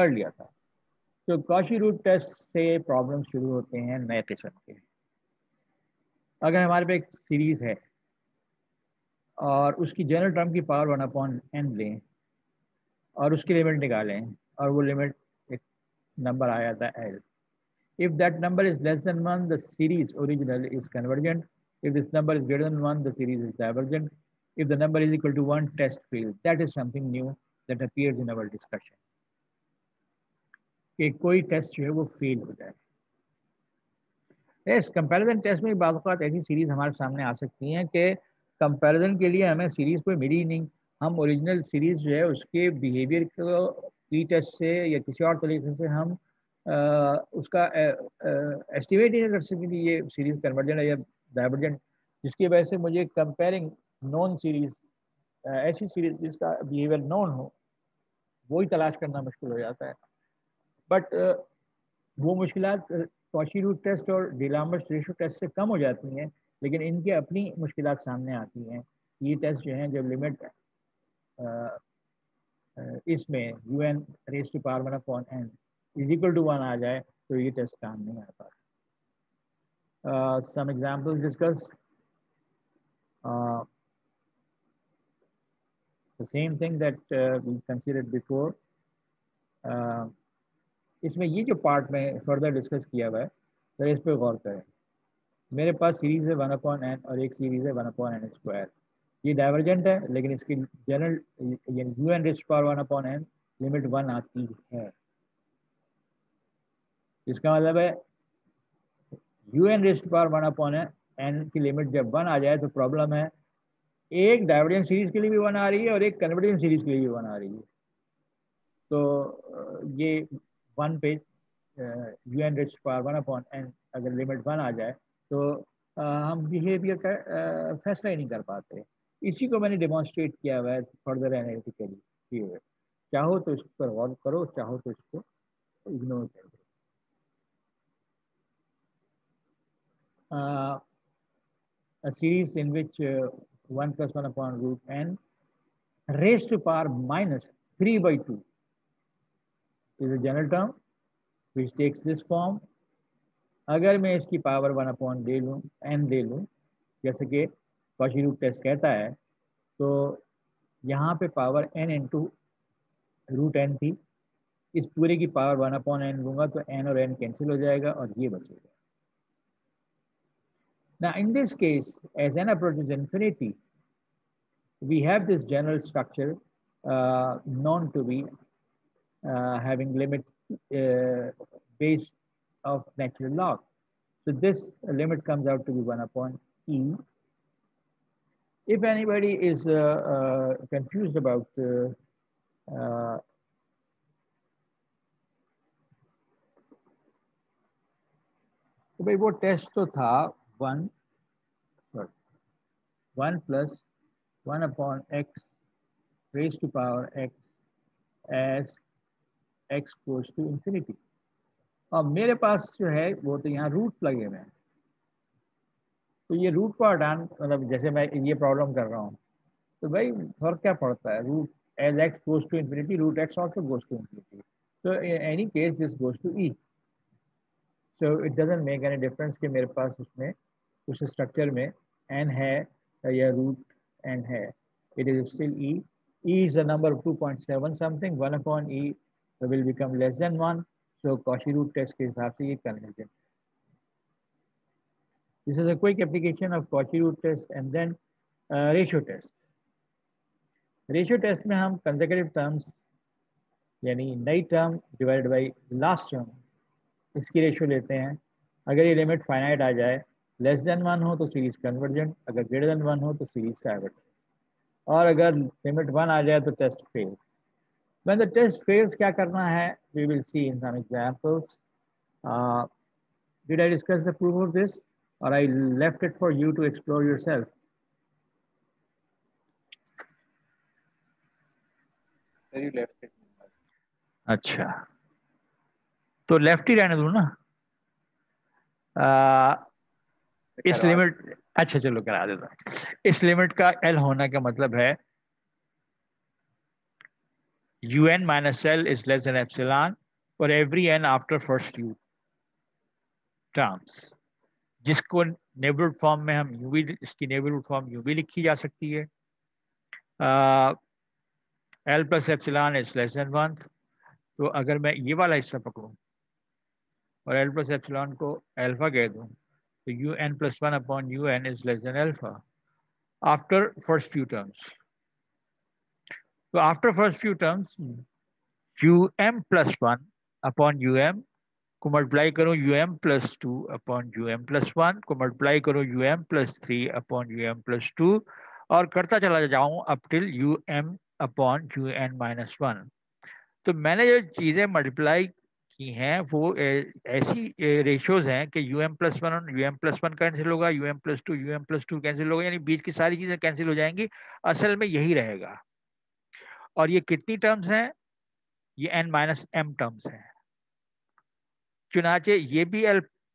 लिया था. तो कॉशी रूट टेस्ट से प्रॉब्लम शुरू होते हैं नए किस्म के. अगर हमारे पे एक सीरीज है और उसकी जनरल टर्म की पावर 1 अपॉन n लें और उसकी लिमिट निकालें और वो लिमिट एक नंबर आ जाता है L. If that number is less than 1, the series original is convergent. If this number is greater than 1, the series is divergent. If the number is equal to 1, test fails. That is something new that appears in our discussion. कि कोई test जो है वो fail हो जाए. इस comparison test में बात बात ऐसी सीरीज हमारे सामने आ सकती हैं कि कंपैरिजन के लिए हमें सीरीज कोई मिली ही नहीं. हम ओरिजिनल सीरीज जो है उसके बिहेवियर को पी टेस्ट से या किसी और तरीके से हम उसका एस्टिमेट ही नहीं कर सकें कि ये सीरीज कन्वर्जेंट है या डाइवर्जेंट, जिसकी वजह से मुझे कंपेयरिंग नॉन सीरीज ऐसी सीरीज जिसका बिहेवियर नॉन हो वही तलाश करना मुश्किल हो जाता है. बट वो मुश्किलात कॉशी रूट टेस्ट और डिलामर्स रेशो टेस्ट से कम हो जाती हैं, लेकिन इनकी अपनी मुश्किलात सामने आती हैं. ये टेस्ट जो हैं जब लिमिट इसमें un raise to power 1 upon n is equal to 1 आ जाए तो ये टेस्ट काम नहीं आता. Some examples discussed. the same thing that we considered before. इसमें ये जो पार्ट में फर्दर डिस्कस किया हुआ है तो इस पर गौर करें. मेरे पास सीरीज है 1 अपॉन n और एक सीरीज है 1 अपॉन n स्क्वायर. ये डाइवर्जेंट है लेकिन इसकी general un raise to power 1 upon n limit 1 आती है. इसका मतलब है un raise to power 1 upon n की लिमिट जब 1 आ जाए तो प्रॉब्लम है. एक डाइवर्जेंट सीरीज के लिए भी 1 आ रही है और एक कन्वर्जेंट सीरीज के लिए भी 1 आ रही है. तो ये 1 पे un raise to power 1 upon n अगर लिमिट 1 आ जाए तो हम बिहेवियर का फैसला ही नहीं कर पाते. इसी को मैंने डेमोन्स्ट्रेट किया हुआ है फर्दर एनालिटिकली। चाहो तो इस पर गौर करो, चाहो तो इसको इग्नोर कर दो। A series in which 1 plus 1 upon root n raised to power minus 3 by 2 is a general term which takes this form. अगर मैं इसकी पावर 1 अपॉन ले लूँ, n ले लूँ, जैसे कि कॉची रूट टेस्ट कहता है, तो यहाँ पे power n into root n थी, इस पूरे की पावर 1 अपॉन n लूँगा तो n और n कैंसिल हो जाएगा और ये बचेगा। Now in this case, as n approaches infinity, we have this general structure known to be having limit base of natural log. So this limit comes out to be 1 upon e. If anybody is confused about तो भाई वो test तो था 1 plus 1 upon x raised to power x as x goes to infinity। और मेरे पास जो है वो तो यहाँ रूट लगे हुए हैं, तो ये रूट को हटान, मतलब जैसे मैं ये प्रॉब्लम कर रहा हूँ, तो भाई फर्क क्या पड़ता है, root as x goes to infinity, root x also goes to infinity, तो in any case this goes to e. So it doesn't make any difference कि मेरे पास उसमें उस स्ट्रक्चर में n है या रूट n है, it is still e. E is a number of 2.7 something, 1 upon e will become less than 1, so Cauchy root test के हिसाब से ये convergent। This is a quick application of Cauchy root test and then ratio test। Ratio test में हम consecutive terms यानी नई term divided by last term, इसकी ratio लेते हैं। अगर ये लिमिट फाइनाइट आ जाए, लेस देन 1 हो तो सीरीज कन्वर्जेंट, अगर ग्रेटर देन 1 हो तो सीरीज डाइवर्जेंट, और अगर लिमिट 1 आ जाए तो test fails. When the test fails क्या करना है, we will see in some examples. Did I discuss the proof of this और I left it for you to explore yourself? Sir you left it. अच्छा, तो left ही रहने दूं ना। इस लिमिट, अच्छा चलो करा देता हूं। इस लिमिट का एल होना का मतलब है un minus l is less than epsilon for every n after first u terms, जिसको नेबरहुड फॉर्म में हम यू भी, इसकी नेबरहुड फॉर्म यू भी लिखी जा सकती है, l plus epsilon is less than 1। तो अगर मैं ये वाला हिस्सा पकड़ूं और l plus epsilon को अल्फा कह दूं, तो un plus 1 upon un is less than alpha after first few terms। तो after first few terms um plus 1 upon um को मल्टीप्लाई करो um plus 2 upon um plus 1 को मल्टीप्लाई करो um plus 3 upon um plus 2 और करता चला जाऊं up till um upon un minus 1। तो मैंने जो चीजें मल्टीप्लाई की हैं वो ऐसी रेशियोज हैं कि um plus 1 और um plus 1 कैंसिल होगा, um plus 2 um plus 2 cancel होगा, यानी बीच की सारी चीजें कैंसिल हो जाएंगी। असल में यही रहेगा। और ये कितनी टर्म्स हैं? ये n माइनस m टर्म्स हैं। चुनाचे ये भी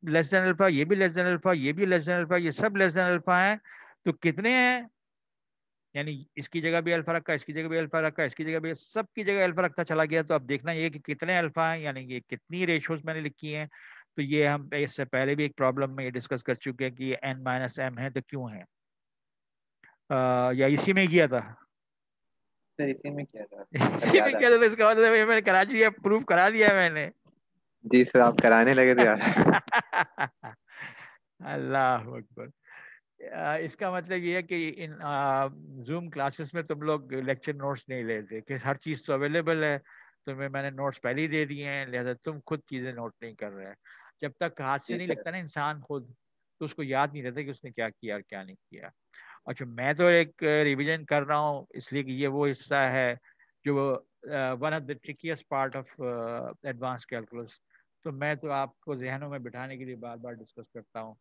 लेस देन अल्फा, ये भी लेस देन अल्फा, ये भी लेस देन अल्फा, ये सब लेस देन अल्फा हैं। तो कितने हैं? यानी इसकी जगह भी अल्फा रखा, इसकी जगह भी अल्फा रखा, इसकी जगह भी, सबकी जगह अल्फा रखता चला गया। तो अब देखना ये कि कितने अल्फा हैं, यानी ये कितनी रेशियोज मैंने लिखी हैं। तो ये हम इससे पहले भी एक प्रॉब्लम में ये डिस्कस कर चुके हैं कि ये n माइनस m है तो क्यों है, या इसी में किया था? सर इसी में किया था। इसी में किया था। तो इसका मतलब मैंने करा दिया, प्रूफ करा दिया मैंने। जी सर, आप कराने लगे थे यार। अल्लाह अकबर। इसका मतलब ये है कि इन जूम क्लासेस में तुम लोग लेक्चर नोट्स नहीं लेते कि हर चीज़ तो अवेलेबल है, तुम्हें मैंने नोट्स पहले ही दे दिए हैं, लिहाजा तुम खुद चीज़ें नोट नहीं कर रहे हैं। जब तक हाथ से नहीं लिखता ना इंसान खुद, तो उसको याद नहीं रहता कि उसने क्या किया और क्या नहीं किया। अच्छा, मैं तो एक रिवीजन कर रहा हूँ इसलिए कि ये वो हिस्सा है जो one of the ट्रिकीस्ट part of advance calculus. तो मैं तो आपको जहनों में बिठाने के लिए बार बार डिस्कस करता हूँ।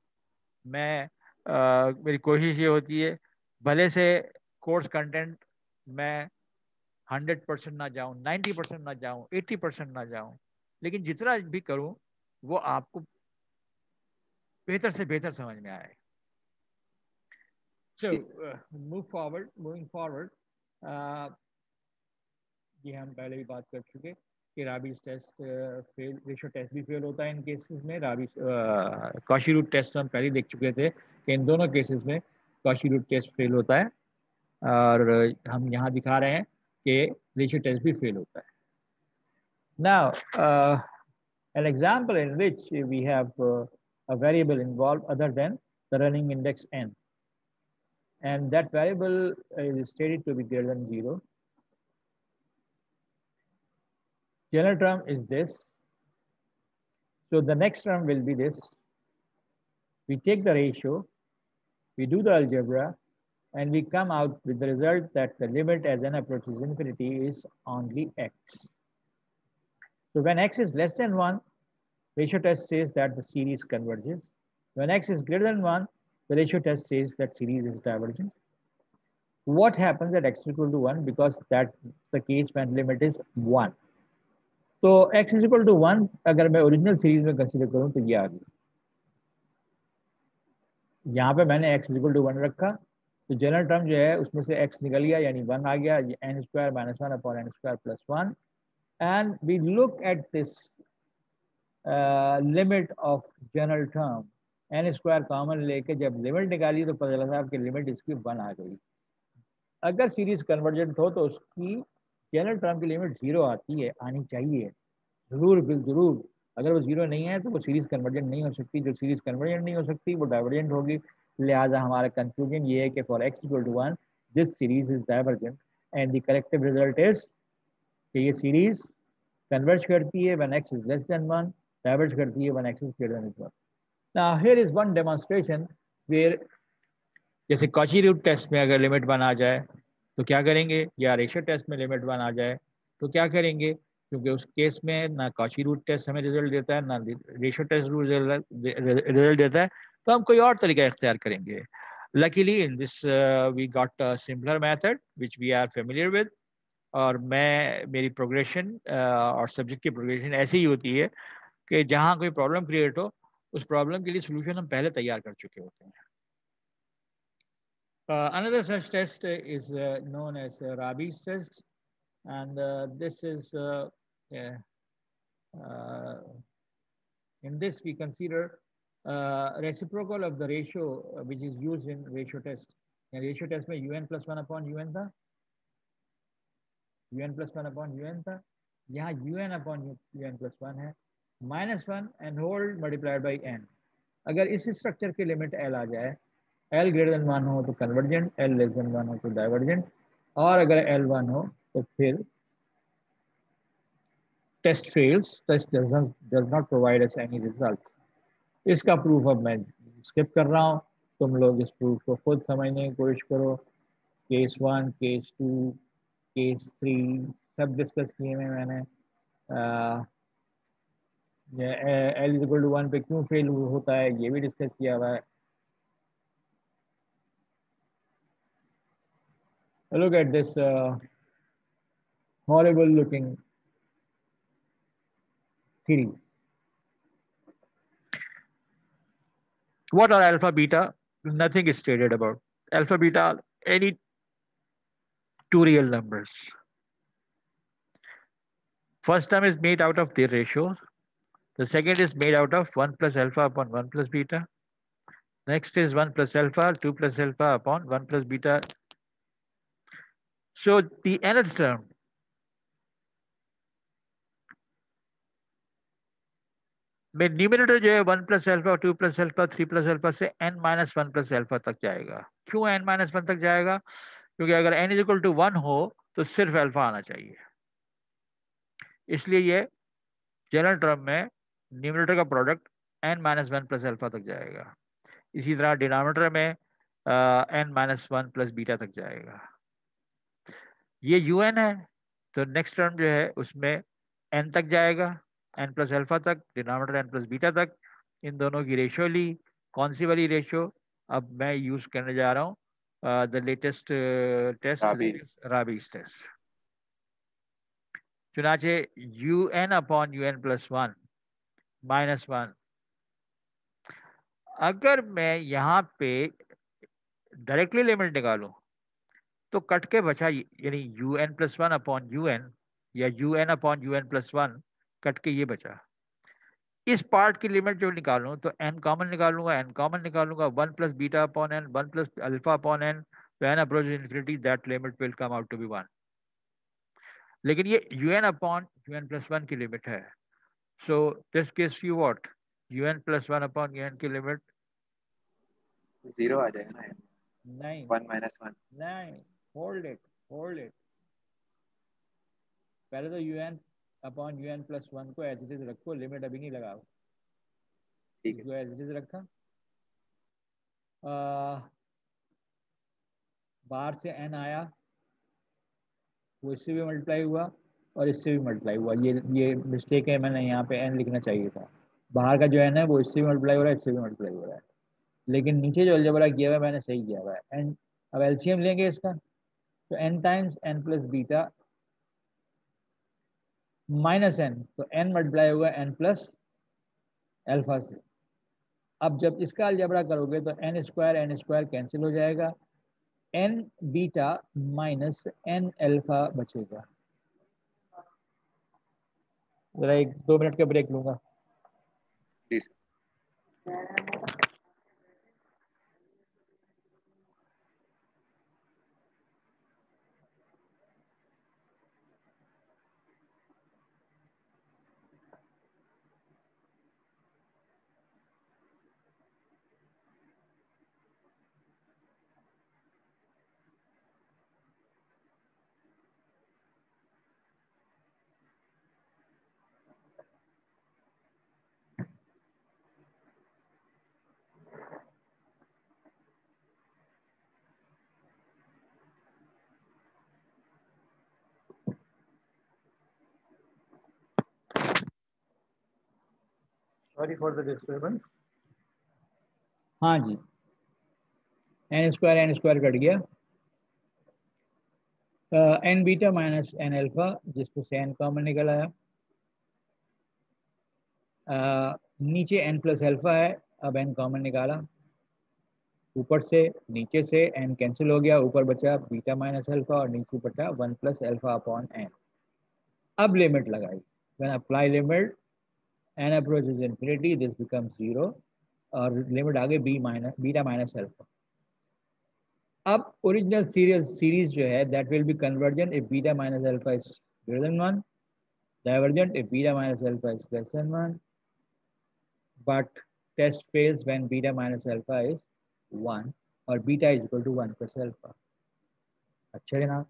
मैं मेरी कोशिश ये होती है भले से कोर्स कंटेंट मैं 100% ना जाऊं, 90% ना जाऊं, 80% ना जाऊं, लेकिन जितना भी करूं वो आपको बेहतर से बेहतर समझ में आए. So moving forward, ये हम पहले भी बात कर चुके कि Raabe's test fail, ratio test भी फेल होता है इन केसेस में. राबीज कॉशी रूट टेस्ट हम पहले देख चुके थे कि इन दोनों केसेस में कॉशी रूट टेस्ट फेल होता है, और हम यहाँ दिखा रहे हैं कि रेशो टेस्ट भी फेल होता है. Now, an example in which we have a variable involved other than the running index n, and that variable is stated to be greater than 0. General term is this. So the next term will be this. We take the ratio, we do the algebra, and we come out with the result that the limit as n approaches infinity is only x. So when x is less than 1, ratio test says that the series converges. When x is greater than 1, the ratio test says that series is divergent. What happens at x is equal to 1? Because that's the case when limit is 1. तो x is equal to 1 अगर मैं original series में consider करूं तो ये आ गया. यहाँ पे मैंने x is equal to 1 रखा, तो जनरल टर्म जो है उसमें से x निकल गया, यानी 1 आ गया, ये n square minus 1 upon n square plus 1. And we look at this limit of general term, n square common लेके जब लिमिट निकाली तो पता चला आपकी लिमिट इसकी 1 आ गई. अगर सीरीज कन्वर्जेंट हो तो उसकी जनरल टर्म की लिमिट 0 आती है, आनी चाहिए जरूर, जरूर. अगर वो 0 नहीं है तो वो सीरीज कन्वर्जेंट नहीं हो सकती. जो सीरीज कन्वर्जेंट नहीं हो सकती वो डाइवर्जेंट होगी. लिहाजा हमारा कंक्लूजन ये है कि for x equal to 1 this series is divergent, and the corrective result is कि ये सीरीज कन्वर्ज करती है when x is less than 1, diverge करती है when x is greater than 1. Now here is one demonstration where, जैसे Cauchy root test में अगर limit 1 आ जाए तो क्या करेंगे, या रेशियो टेस्ट में लिमिट 1 आ जाए तो क्या करेंगे, क्योंकि उस केस में ना कॉची रूट टेस्ट हमें रिजल्ट देता है ना रेशियो टेस्ट रिजल्ट देता है, तो हम कोई और तरीका इख्तियार करेंगे. Luckily in this we got a simpler method which we are familiar with, और मेरी प्रोग्रेशन और सब्जेक्ट की प्रोग्रेशन ऐसी ही होती है कि जहाँ कोई प्रॉब्लम क्रिएट हो उस प्रॉब्लम के लिए सोल्यूशन हम पहले तैयार कर चुके होते हैं. Another such test is known as Rabi's test, and this is in this we consider reciprocal of the ratio which is used in ratio test. And ratio test में un plus 1 upon un था, un plus 1 upon un था. यहाँ un upon un plus 1 है, minus 1 and whole multiplied by n. अगर इस structure की limit l आ जाए, L greater than 1 हो तो कन्वर्जेंट, L लेस देन 1 हो तो डाइवर्जेंट, और अगर L 1 हो तो फिर test fails, test does not provide us any result. इसका प्रूफ अब मैं स्किप कर रहा हूँ, तुम लोग इस प्रूफ को खुद समझने की कोशिश करो. केस 1, केस 2, केस 3 सब डिस्कस किए हैं मैंने. L इज इक्वल टू 1 पे क्यों फेल होता है ये भी डिस्कस किया हुआ है. Look at this horrible looking series. What are alpha beta? Nothing is stated about alpha beta. Any two real numbers. First term is made out of their ratio. The second is made out of 1 plus alpha upon 1 plus beta. Next is 1 plus alpha, 2 plus alpha upon 1 plus beta. So the nth term में numerator जो है 1 plus alpha, 2 plus alpha, 3 plus alpha से n minus 1 plus alpha तक जाएगा. क्यों n minus 1 तक जाएगा? क्योंकि अगर n इज इक्वल टू 1 हो तो सिर्फ अल्फा आना चाहिए. इसलिए ये जनरल टर्म में न्यूमिनेटर का product n minus 1 plus alpha तक जाएगा. इसी तरह डिनोमिनेटर में n माइनस 1 प्लस बीटा तक जाएगा. ये un है तो नेक्स्ट टर्म जो है उसमें n तक जाएगा, n प्लस अल्फा तक, डिनोमिनेटर n प्लस बीटा तक. इन दोनों की रेशियो ली. कौन सी वाली रेशियो? अब मैं यूज करने जा रहा हूँ the latest test Raabe's test. चुनाचे UN upon UN plus 1 minus 1, अगर मैं यहाँ पे डायरेक्टली लिमिट निकालूं तो कट के बचा, यानी UN प्लस 1 अपॉन UN या UN upon UN plus 1 cut के ये बचा। इस पार्ट की लिमिट जो निकालूं तो n कॉमन निकालूंगा, n कॉमन निकालूंगा 1 plus beta upon n, 1 plus alpha upon n, तो n approaches infinity, that limit will come out to be 1। लेकिन ये UN अपॉन UN प्लस 1 की लिमिट है, so this gives you what, UN plus 1 upon UN की limit 0 आ जाएगा ना, नहीं 1 minus 1। नहीं, होल्ड इट पहले तो UN अपॉन UN प्लस 1 को एज इट इज रखो, लिमिट अभी नहीं लगाओ, ठीक है, इसको एज इट इज रखा। बाहर से n आया, वो इससे भी मल्टीप्लाई हुआ और इससे भी मल्टीप्लाई हुआ। ये मिस्टेक है, मैंने यहाँ पे n लिखना चाहिए था। बाहर का जो n है वो इससे भी मल्टीप्लाई हो रहा है, इससे भी मल्टीप्लाई हो रहा है, लेकिन नीचे जो अलजेब्रा किया हुआ है मैंने सही किया हुआ है। एंड अब एलसीएम लेंगे इसका, तो n times n plus beta minus n, तो n मल्टीप्लाई होगा n प्लस अल्फा से। अब जब इसका अलजेब्रा करोगे तो n स्क्वायर कैंसिल हो जाएगा, n beta minus n alpha बचेगा। जरा 1-2 मिनट का ब्रेक लूंगा। जी sir. Sorry for the disturbance. हाँ जी, n स्क्वायर कट गया, n beta minus n alpha, जिसमें से n कॉमन निकल आया। नीचे n प्लस अल्फा है, अब n कॉमन निकाला, ऊपर से नीचे से n कैंसिल हो गया, ऊपर बचा बीटा माइनस अल्फा और नीचे बचा 1 प्लस अल्फा अपॉन n। अब लिमिट लगाई, when apply limit n approaches infinity, this becomes 0 और लिमिट आ गई बीटा माइनस अल्फा। अब ओरिजिनल सीरीज जो है that will be convergent if beta minus alpha is greater than 1, divergent if beta minus alpha is less than 1, but test fails when beta minus alpha is 1 or beta is equal to 1 plus alpha। अच्छा है ना,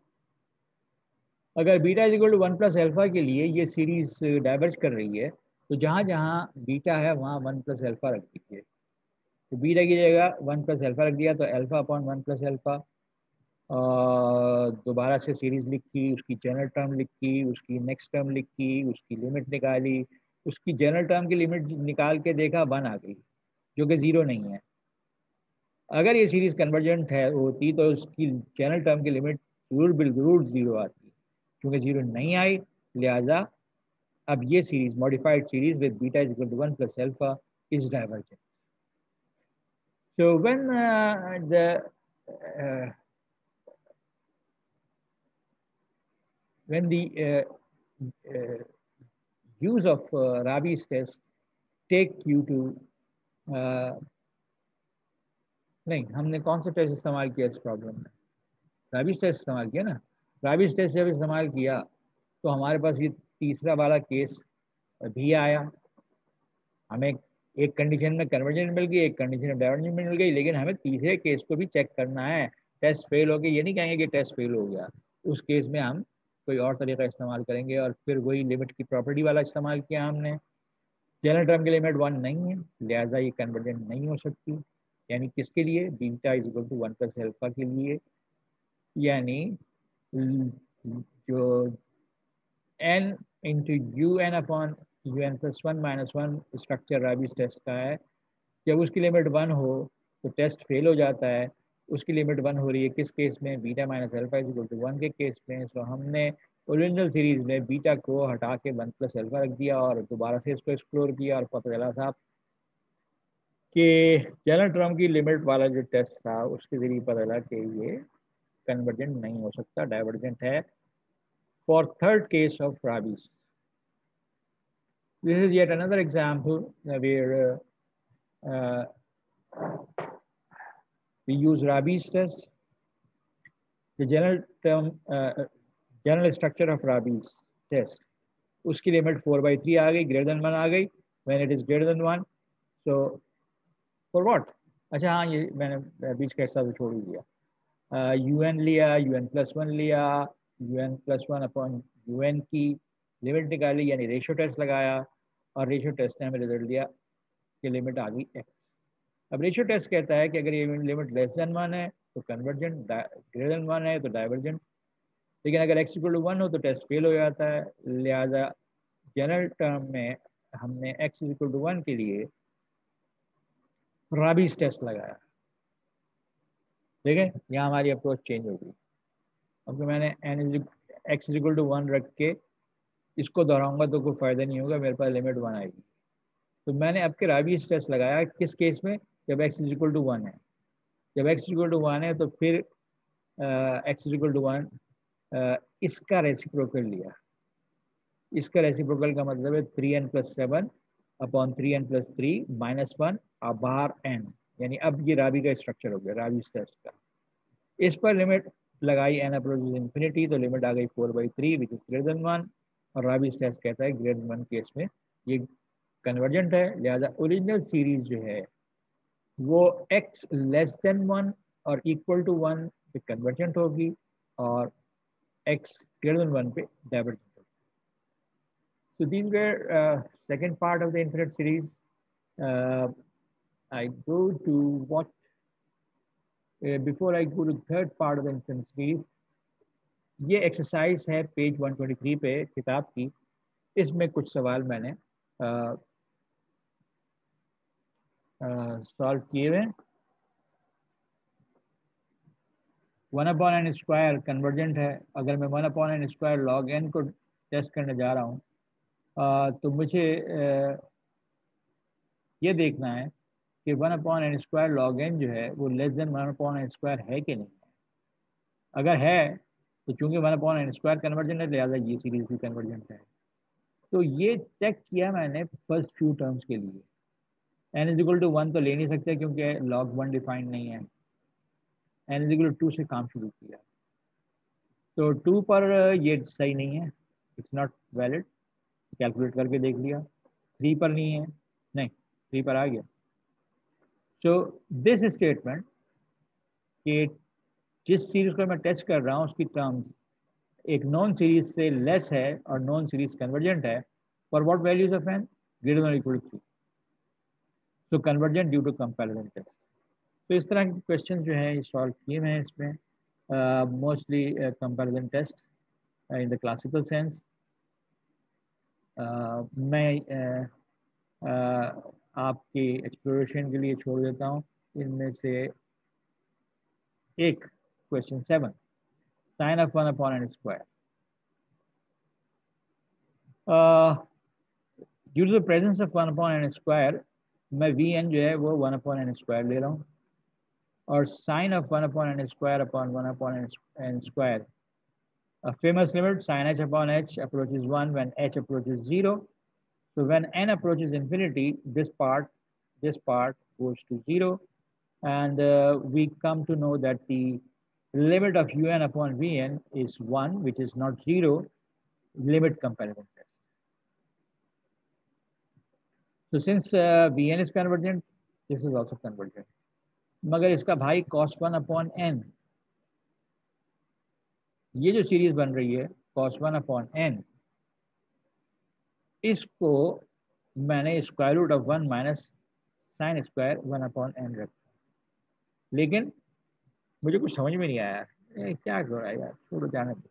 अगर beta is equal to 1 plus alpha के लिए ये series diverge कर रही है, तो जहाँ जहाँ बीटा है वहाँ 1 प्लस अल्फा रख दीजिए, तो बीटा की जगह 1 प्लस अल्फा रख दिया, तो अल्फा अपॉन 1 प्लस अल्फा। दोबारा से सीरीज लिखी, उसकी जनरल टर्म लिखी, उसकी नेक्स्ट टर्म लिखी, उसकी लिमिट निकाली, उसकी जनरल टर्म की लिमिट निकाल के देखा 1 आ गई, जो कि 0 नहीं है। अगर ये सीरीज कन्वर्जेंट है होती तो उसकी जनरल टर्म की लिमिट जरूर 0 आती, क्योंकि 0 नहीं आई, लिहाजा अब ये series modified series with beta is equal to 1 plus alpha is divergent. So when when the use of Rabi's test take you to नहीं, हमने कौन सा टेस्ट इस्तेमाल किया इस प्रॉब्लम में? राबीज टेस्ट इस्तेमाल किया ना। राबीज टेस्ट जब इस्तेमाल किया तो हमारे पास ये तीसरा वाला केस भी आया, हमें एक कंडीशन में कन्वर्जेंट मिल गई, एक कंडीशन में डाइवर्जेंट मिल गई, लेकिन हमें तीसरे केस को भी चेक करना है। टेस्ट फेल हो गया ये नहीं कहेंगे कि टेस्ट फेल हो गया, उस केस में हम कोई और तरीका इस्तेमाल करेंगे और फिर वही लिमिट की प्रॉपर्टी वाला इस्तेमाल किया हमने। जनरल टर्म की लिमिट 1 नहीं है, लिहाजा ये कन्वर्जेंट नहीं हो सकती। यानी किसके लिए? Beta is equal to 1 plus alpha के लिए, यानी जो n into u n upon u n plus 1 minus 1 structure Raabe's test का है, जब उसकी लिमिट 1 हो तो टेस्ट फेल हो जाता है, उसकी लिमिट 1 हो रही है किस केस में, beta minus alpha is equal to 1 के केस में। सो हमने ओरिजिनल सीरीज में बीटा को हटा के 1 प्लस अल्फा रख दिया और दोबारा से इसको एक्सप्लोर किया और पता चला साहब कि जनरल टर्म की लिमिट वाला जो टेस्ट था उसके जरिए पता चला कि ये कन्वर्जेंट नहीं हो सकता, डाइवर्जेंट है। For third case of Rabi's, this is yet another example where we use Rabi's test. The general structure of Rabi's test, उसकी लिमिट 4/3 आ गई, greater than 1 आ गई, when it is greater than 1, so for what? अच्छा हाँ, ये मैंने बीच का हिस्सा तो छोड़ ही दिया। UN लिया, UN+1 लिया, UN+1 अपॉन UN की लिमिट निकाली, यानी रेशियो टेस्ट लगाया और रेशियो टेस्ट ने हमें रिजल्ट दिया कि लिमिट आ गई x। अब रेशियो टेस्ट कहता है कि अगर ये लिमिट लेस देन 1 है तो कन्वर्जेंट, ग्रेटर देन 1 है तो डाइवर्जेंट, लेकिन अगर x इक्वल टू 1 हो तो टेस्ट फेल हो जाता है। लिहाजा जनरल टर्म में हमने x इक्वल टू 1 के लिए Rabi's टेस्ट लगाया। ठीक है, यहाँ हमारी अप्रोच चेंज होगी। अब मैंने x इक्वल टू 1 रख के इसको दोहराऊंगा तो कोई फ़ायदा नहीं होगा, मेरे पास लिमिट 1 आएगी। तो मैंने अब के Rabi's टेस्ट लगाया किस केस में, जब x इक्वल टू 1 है। जब x इक्वल टू 1 है तो फिर x इक्वल टू 1 इसका रेसिप्रोकल लिया। इसका रेसिप्रोकल का मतलब है 3n+7 अपॉन 3n+3 -1 और बाहर n, यानी अब ये Rabi का स्ट्रक्चर हो गया Rabi's टेस्ट का। इस पर लिमिट लगाई n अप्रोचेस इंफिनिटी तो लिमिट आ गई 4/3 विच इज ग्रेटर देन 1, और Rabi's टेस्ट कहता है ग्रेटर देन 1 केस में ये कन्वर्जेंट है। लिहाजा ओरिजिनल सीरीज जो है वो x लेस देन 1 और इक्वल टू 1 पे कन्वर्जेंट होगी और x greater than 1 पे डाइवर्जेंट होगी। So these were second part of the infinite series. I go to what before I go to third part of the infinite series. ये exercise है page 123 पे किताब की। इसमें कुछ सवाल मैंने सॉल्व किए हुए। 1/n² कन्वर्जेंट है। अगर मैं 1/n² log n को टेस्ट करने जा रहा हूँ तो मुझे ये देखना है कि 1/n² log n जो है वो लेस देन 1/n² है कि नहीं है। अगर है तो चूंकि 1/n² कन्वर्जेंट है लिहाजा ये सीरीज भी कन्वर्जेंट है। तो ये चेक किया मैंने फर्स्ट फ्यू टर्म्स के लिए। n इक्वल टू 1 तो ले नहीं सकते क्योंकि log 1 डिफाइंड नहीं है। n इक्वल टू 2 से काम शुरू किया तो 2 पर ये सही नहीं है, इट्स नॉट वैलिड। कैलकुलेट करके देख लिया। 3 पर नहीं है, नहीं 3 पर आ गया। सो दिस स्टेटमेंट कि जिस सीरीज को मैं टेस्ट कर रहा हूँ उसकी टर्म्स एक नॉन सीरीज से लेस है और नॉन सीरीज कन्वर्जेंट है for what values of n greater than equal to 3, so convergent due to comparison test. तो इस तरह के क्वेश्चन जो है ये सॉल्व किए हैं इसमें, mostly comparison test in the classical sense. मैं आपकी एक्सप्लोरेशन के लिए छोड़ देता हूँ इनमें से एक question 7, sine of 1/n²। Due to the presence of 1/n², मैं Vn जो है वो 1/n² ले रहा हूँ और sine of 1/n² upon 1/n², a famous limit sin h upon h approaches 1 when h approaches 0. So when n approaches infinity, this part goes to 0, and we come to know that the limit of un upon Vn is 1, which is not 0. Limit comparison test. So since Vn is convergent, this is also convergent. मगर इसका भाई cos 1/n, ये जो series बन रही है cos 1/n, इसको मैंने square root of 1 minus sine square 1/n रखा, लेकिन मुझे कुछ समझ में नहीं आया क्या कर रहा है यार, छोड़ो जाने दो।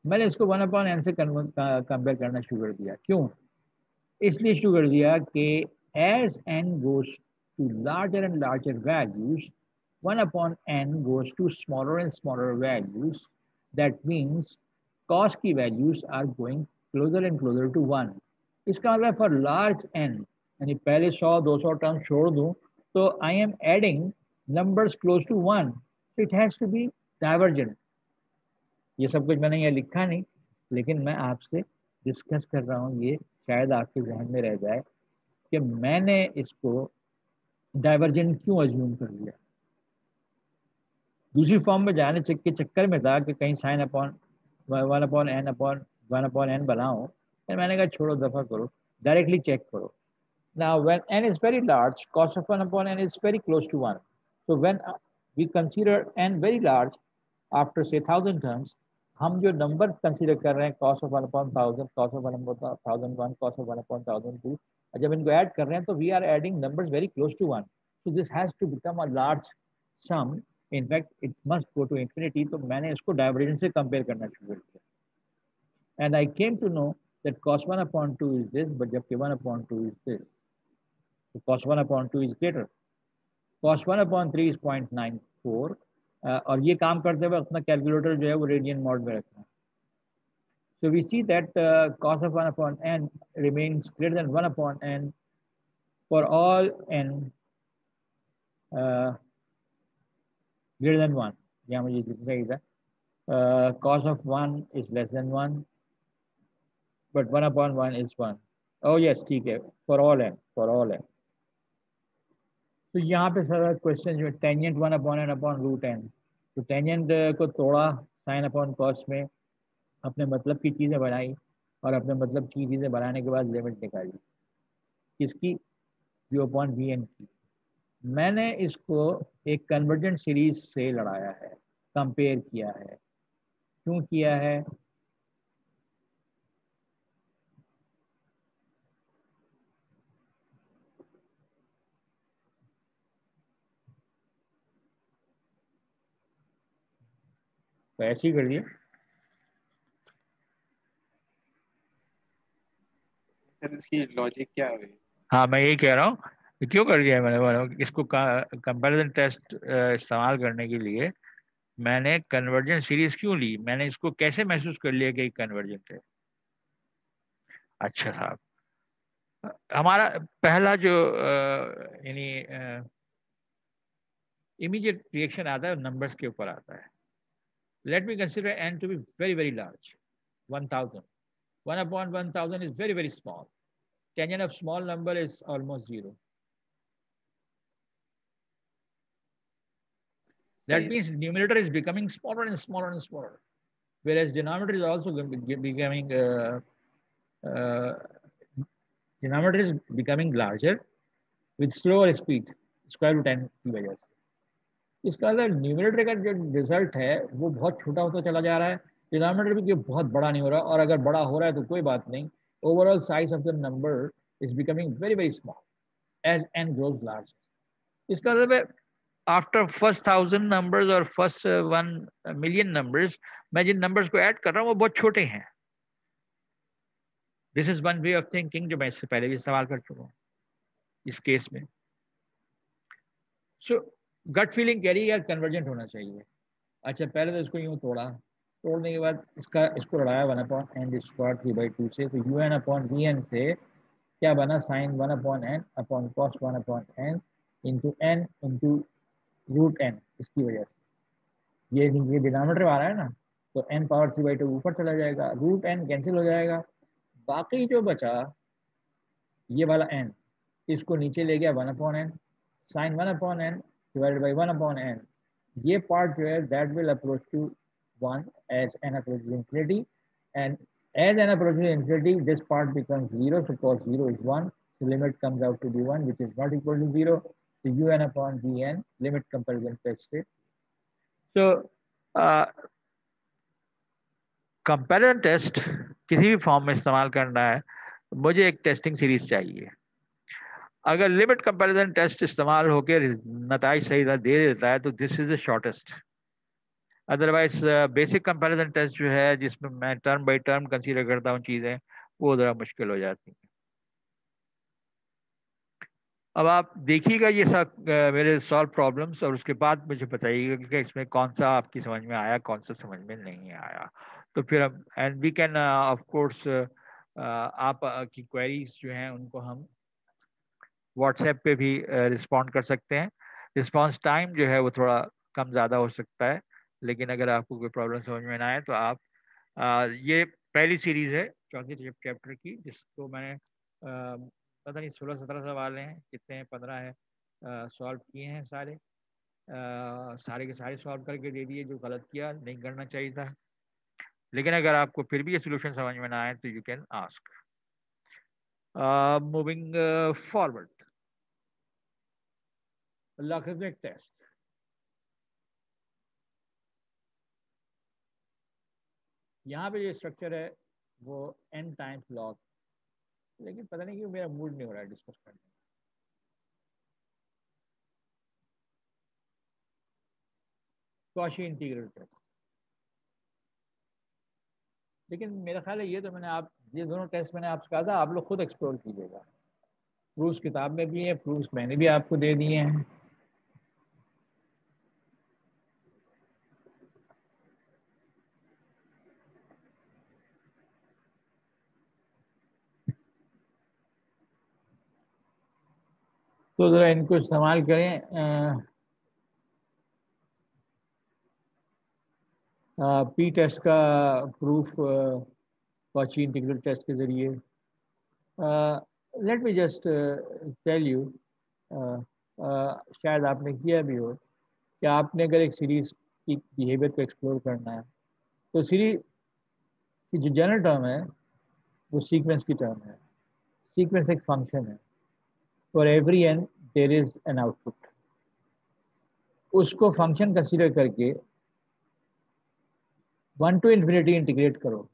मैंने इसको 1/n से कंपेयर करना शुरू कर दिया। क्यों? इसलिए शुरू कर दिया कि as n goes to larger and larger values, 1 upon n goes to smaller and smaller values. That means cos की values are going closer and closer to 1. इसका मतलब for large n, यानी पहले 100 200 टर्म छोड़ दूं तो I am adding numbers close to 1. So it has to be divergent. ये सब कुछ मैंने यहाँ लिखा नहीं, लेकिन मैं आपसे डिस्कस कर रहा हूँ, ये शायद आपके जहन में रह जाए कि मैंने इसको डाइवर्जेंट क्यों अज्यूम कर लिया। दूसरी फॉर्म में जाने के चक्कर में था कि कहीं साइन अपॉन 1 अपॉन एन बनाओ, फिर मैंने कहा छोड़ो, दफा करो, डायरेक्टली चेक करो। Now when n is very large, cos of 1 upon n is very close to 1. So when we consider n very large, after say 1000 terms, हम जो नंबर कंसीडर कर रहे हैं cos of 1 upon 1000, cos of 1 upon 1001, cos of 1 upon 1002, जब इनको add कर रहे हैं तो we are adding numbers very close to 1. So this has to become a large sum. In fact, it must go to infinity. तो मैंने इसको divergence से कंपेयर करना शुरू किया. And I came to know that cos 1 upon 2 is this, but जबकि 1 upon 2 is this. So cos 1 upon 2 is greater. Cos 1 upon 3 is 0.94. और ये काम करते हुए अपना कैलकुलेटर जो है वो रेडियन मोड में रखना है. So we see that cos of 1 upon n remains greater than 1 upon n for all n greater than 1. यहाँ मुझे दिखना ही था. Cos of 1 is less than 1, but 1 upon 1 is 1. Oh yes, ठीक है, for all n, for all n. तो यहाँ पे सारा क्वेश्चन जो tangent 1 upon n upon root n, तो टेंजेंट को तोड़ा साइन अपॉन कॉस में, अपने मतलब की चीज़ें बनाई और अपने मतलब की चीज़ें बनाने के बाद लिमिट निकाली किसकी, v अपॉन वी एन की. मैंने इसको एक कन्वर्जेंट सीरीज से लड़ाया है, कंपेयर किया है. क्यों किया है? तो ऐसे ही कर दिया. सर इसकी लॉजिक क्या है? हाँ मैं यही कह रहा हूँ, क्यों कर दिया मैंने इसको. कंपैरिजन टेस्ट इस्तेमाल करने के लिए मैंने कन्वर्जेंट सीरीज क्यों ली, मैंने इसको कैसे महसूस कर लिया कि कन्वर्जेंट है. अच्छा साहब, हमारा पहला जो यानी इमीडिएट रिएक्शन आता है नंबर्स के ऊपर आता है. Let me consider n to be very very large, 1000. 1 upon 1000 is very very small. Tangent of small number is almost 0. That means numerator is becoming smaller and smaller and smaller, whereas denominator is also becoming denominator is becoming larger with slower speed, square root n की वजह से. इसका मतलब numerator का जो result है वो बहुत छोटा होता चला जा रहा है, डिनोमिनेटर भी बहुत बड़ा नहीं हो रहा, और अगर बड़ा हो रहा है तो कोई बात नहीं, overall size of the number is becoming very very small as n grows large. इसका मतलब है आफ्टर फर्स्ट 1000 नंबर्स और फर्स्ट 1 मिलियन नंबर्स, मैं जिन नंबर्स को ऐड कर रहा हूँ वो बहुत छोटे हैं. This is one way of thinking जो मैं इससे पहले भी सवाल कर चुका हूँ इस केस में. सो गट फीलिंग कह रही है यार कन्वर्जेंट होना चाहिए. अच्छा पहले तो इसको यूँ तोड़ा, तोड़ने के बाद इसको लड़ाया 1 अपॉन n स्क्वायर 3/2 से, तो u n upon v n से क्या बना, sine 1 upon n upon cos 1 upon n into n into root n. इसकी वजह से ये डिनोमिनेटर आ रहा है ना, तो n पावर 3/2 ऊपर चला जाएगा, रूट n कैंसिल हो जाएगा, बाकी जो बचा ये वाला n, इसको नीचे ले गया 1 upon n, sine 1 upon n divided by 1 upon n. ये part जो है that will approach to 1 as n approaches infinity, and as n approaches infinity this part becomes 0, so cos 0 is 1, so limit comes out to be 1 which is not equal to 0, so un upon vn limit comparison test state. So comparison test किसी भी form में इस्तेमाल करना है, मुझे एक testing series चाहिए. अगर लिमिट कंपैरिजन टेस्ट इस्तेमाल होकर नताइज सही दे देता है तो this is the shortest. Otherwise basic comparison test जो है जिसमें मैं टर्म बाय टर्म कंसीडर करता हूँ चीज़ें, वो ज़रा मुश्किल हो जाती हैं. अब आप देखिएगा ये सब मेरे सॉल्व प्रॉब्लम्स, और उसके बाद मुझे बताइएगा कि इसमें कौन सा आपकी समझ में आया, कौन सा समझ में नहीं आया। तो फिर हम and we can of course आप की क्वेरीज जो हैं उनको हम व्हाट्सएप पे भी रिस्पॉन्ड कर सकते हैं। रिस्पॉन्स टाइम जो है वो थोड़ा कम ज़्यादा हो सकता है, लेकिन अगर आपको कोई प्रॉब्लम समझ में ना आए तो आप ये पहली सीरीज है चौथी चैप्टर की, जिसको मैंने पता नहीं 16-17 सवाल हैं, कितने हैं, 15 है, सॉल्व किए हैं सारे, सारे के सारे सॉल्व करके दे दिए। जो गलत किया नहीं करना चाहिए था, लेकिन अगर आपको फिर भी ये सोल्यूशन समझ में ना आए तो you can ask. Moving forward, logarithmic test. यहाँ पे जो स्ट्रक्चर है वो n टाइम्स लॉग, लेकिन पता नहीं क्यों मेरा मूड नहीं हो रहा है डिस्कस करने। कॉशी इंटीग्रल टेस्ट, लेकिन मेरा ख्याल है ये तो मैंने आप ये दोनों टेस्ट मैंने आपसे कहा था, आप लोग खुद एक्सप्लोर कीजिएगा। प्रूफ्स किताब में भी है, प्रूफ्स मैंने भी आपको दे दिए हैं। तो ज़रा इनको इस्तेमाल करें। पी टेस्ट का प्रूफ कॉची इंटीग्रल टेस्ट के ज़रिए। Let me just tell you, शायद आपने किया भी हो कि आपने अगर एक सीरीज़ की बिहेवियर को एक्सप्लोर करना है तो सीरीज की जो जनरल टर्म है वो सीक्वेंस की टर्म है। सीक्वेंस एक फंक्शन है, for every n there is an output. उसको फंक्शन कंसीडर करके 1 to infinity इंटीग्रेट करो,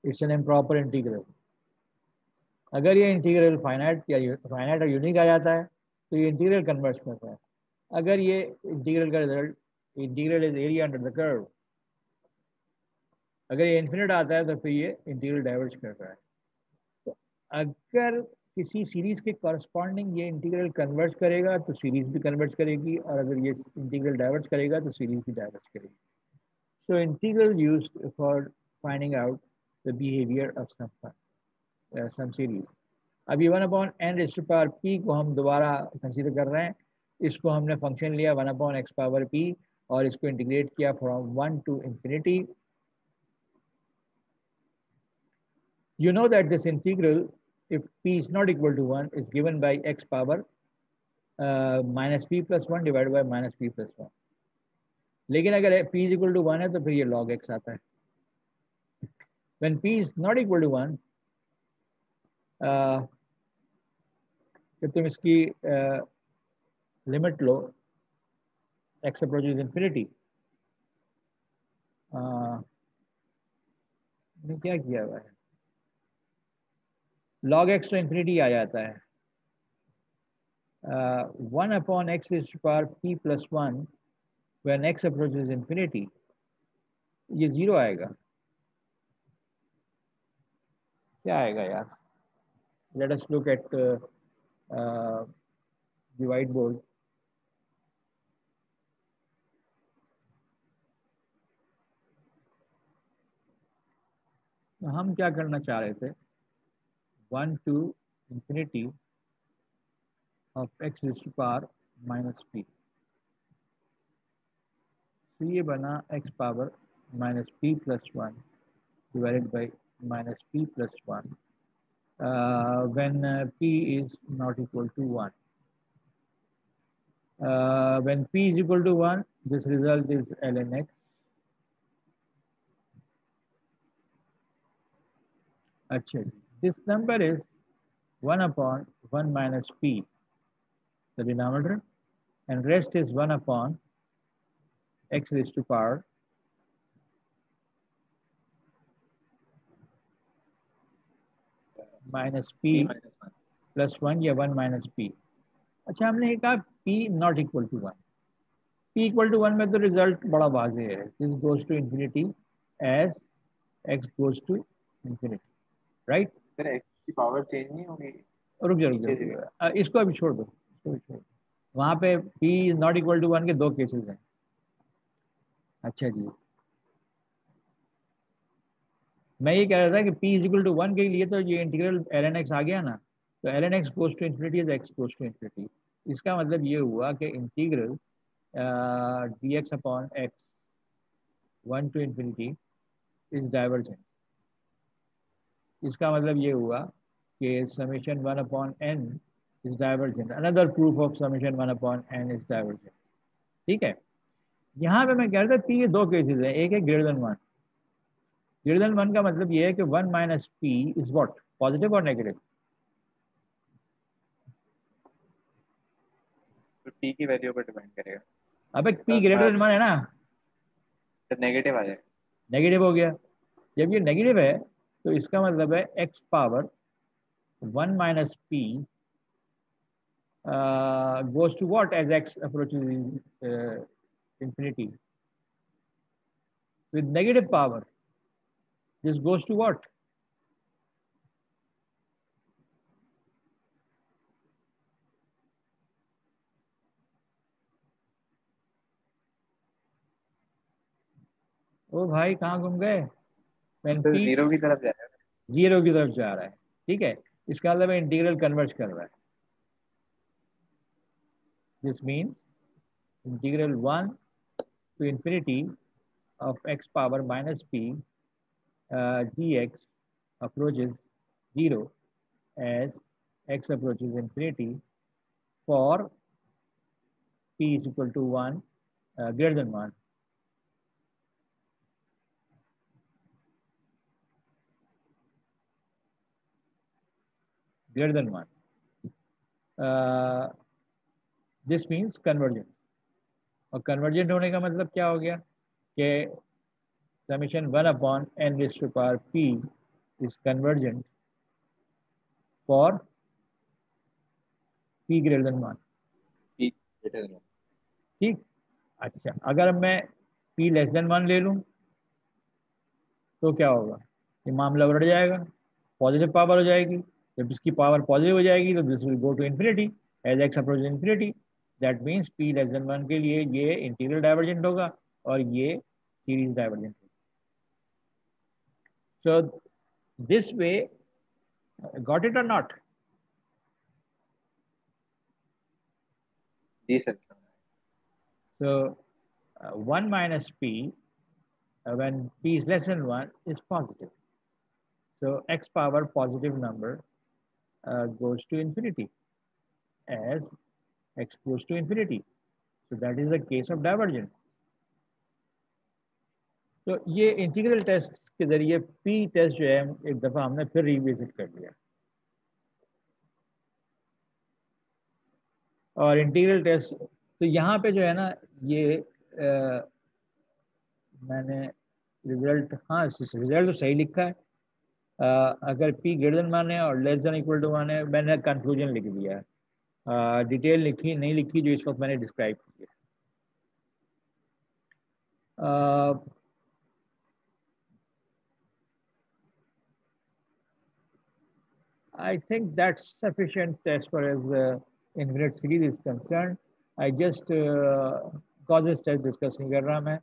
इट्स एन इम्प्रॉपर इंटीग्रल। अगर ये इंटीग्रल फाइनाइट और यूनिक आ जाता है तो ये इंटीग्रल कन्वर्ज करता है। अगर ये इंटीग्रल का result integral is area under the curve, अगर ये इन्फिनिट आता है तो फिर ये इंटीग्रल डाइवर्ज करता है। तो अगर किसी सीरीज के कॉरस्पॉन्डिंग ये इंटीग्रल कन्वर्ज करेगा तो सीरीज भी कन्वर्ज करेगी, और अगर ये इंटीग्रल डाइवर्ज करेगा तो सीरीज भी डाइवर्ज करेगी। So integral used for finding out the behaviour of some series. अब ये 1/n⁻p को हम दोबारा कंसीडर कर रहे हैं। इसको हमने फंक्शन लिया 1/x⁻p और इसको इंटीग्रेट किया from 1 to infinity। You know that this integral, if p is not equal to 1, is given by x power minus p plus 1 divided by minus p plus 1। लेकिन अगर p is equal to 1 है तो फिर ये log x आता है। When p is not equal to 1, जब तुम इसकी लिमिट लो x approaches infinity, ने क्या किया हुआ है, log x तो infinity आ जाता है। 1/x⁻p plus 1 when x approaches infinity, ये 0 आएगा। क्या आएगा यार? Let us look at the whiteboard। हम क्या करना चाह रहे थे, 1 to infinity of x⁻ minus p, तो ये बना x power minus p plus 1 divided by minus p plus 1 when p is not equal to 1। When p is equal to 1, this result is ln x। अच्छा, this number is 1/1 minus p, the denominator, and rest is 1/x raised to power minus p plus 1 या 1 minus p। अच्छा, हमने ये कहा p not equal to 1। p equal to 1 में तो result बड़ा वाज़ेह है, this goes to infinity as x goes to infinity, right? फिर x की पावर चेंज नहीं होगी? रुक जाओ नीचे जी। इसको अभी छोड़ दो, इसको भी छोड़ दो। वहाँ पे p is not equal to 1 के दो केसेस हैं। अच्छा जी, मैं ये कह रहा था कि p इज इक्वल टू 1 के लिए तो ये इंटीग्रल ln x आ गया ना, तो ln x goes to infinity is x goes to infinity. इसका मतलब ये हुआ कि integral dx upon x 1 to infinity is divergent. इसका मतलब ये हुआ कि summation 1 upon n is divergent. Another proof of summation 1 upon n is divergent. ठीक है, यहाँ पे मैं कह रहा था p के दो केसेस हैं, एक है ग्रेटर देन 1। ग्रेटर देन 1 का मतलब ये है कि 1 minus p is what, positive और नेगेटिव। तो टी की वैल्यू पर डिपेंड करेगा। अब p ग्रेटर देन 1 है ना, तो नेगेटिव आ जाए। नेगेटिव हो गया। जब ये नेगेटिव है तो इसका मतलब है x power 1 minus p goes to what as x approaches infinity with negative power. This goes to what? ओ भाई कहाँ घूम गए? when तो p जीरो की तरफ जाएगा। जीरो की तरफ जा रहा है, ठीक है, इसका मतलब इंटीग्रल कन्वर्ज कर रहा है। This means integral 1 to infinity of x power minus p dx approaches 0 as x approaches infinity for p is equal to 1 greater than 1. Greater than 1. This means convergent. और convergent होने का मतलब क्या हो गया कि summation 1 upon n raised to power p is convergent for p greater than 1. P greater than 1। ठीक, अच्छा अगर मैं p लेस देन 1 ले लूँ तो क्या होगा, ये मामला उलट जाएगा, पॉजिटिव पावर हो जाएगी। जब इसकी पावर पॉजिटिव हो जाएगी तो this will go to infinity as x approach infinity. That means p less than 1 के लिए ये इंटीग्रल डाइवर्जेंट होगा और ये सीरीज डाइवर्जेंट होगा। So this way, got it और नॉट? जी sir. So 1 minus p when p is less than 1 is positive. So x power positive number goes to infinity as x goes to infinity. So that is the case of divergence. तो ये integral test के जरिए p test जो है एक दफ़ा हमने फिर रिविजिट कर लिया। और इंटीग्रल टेस्ट तो यहाँ पे जो है ना ये मैंने रिजल्ट, हाँ रिजल्ट तो सही लिखा है। अगर p ग्रेटर देन 1 है और लेस देन इक्वल टू 1 है, मैंने कंक्लूजन लिख दिया है, डिटेल लिखी नहीं लिखी जो इस वक्त मैंने डिस्क्राइब किया। I think that's sufficient as far as the infinite series is concerned. I just causes test discuss नहीं कर रहा मैं।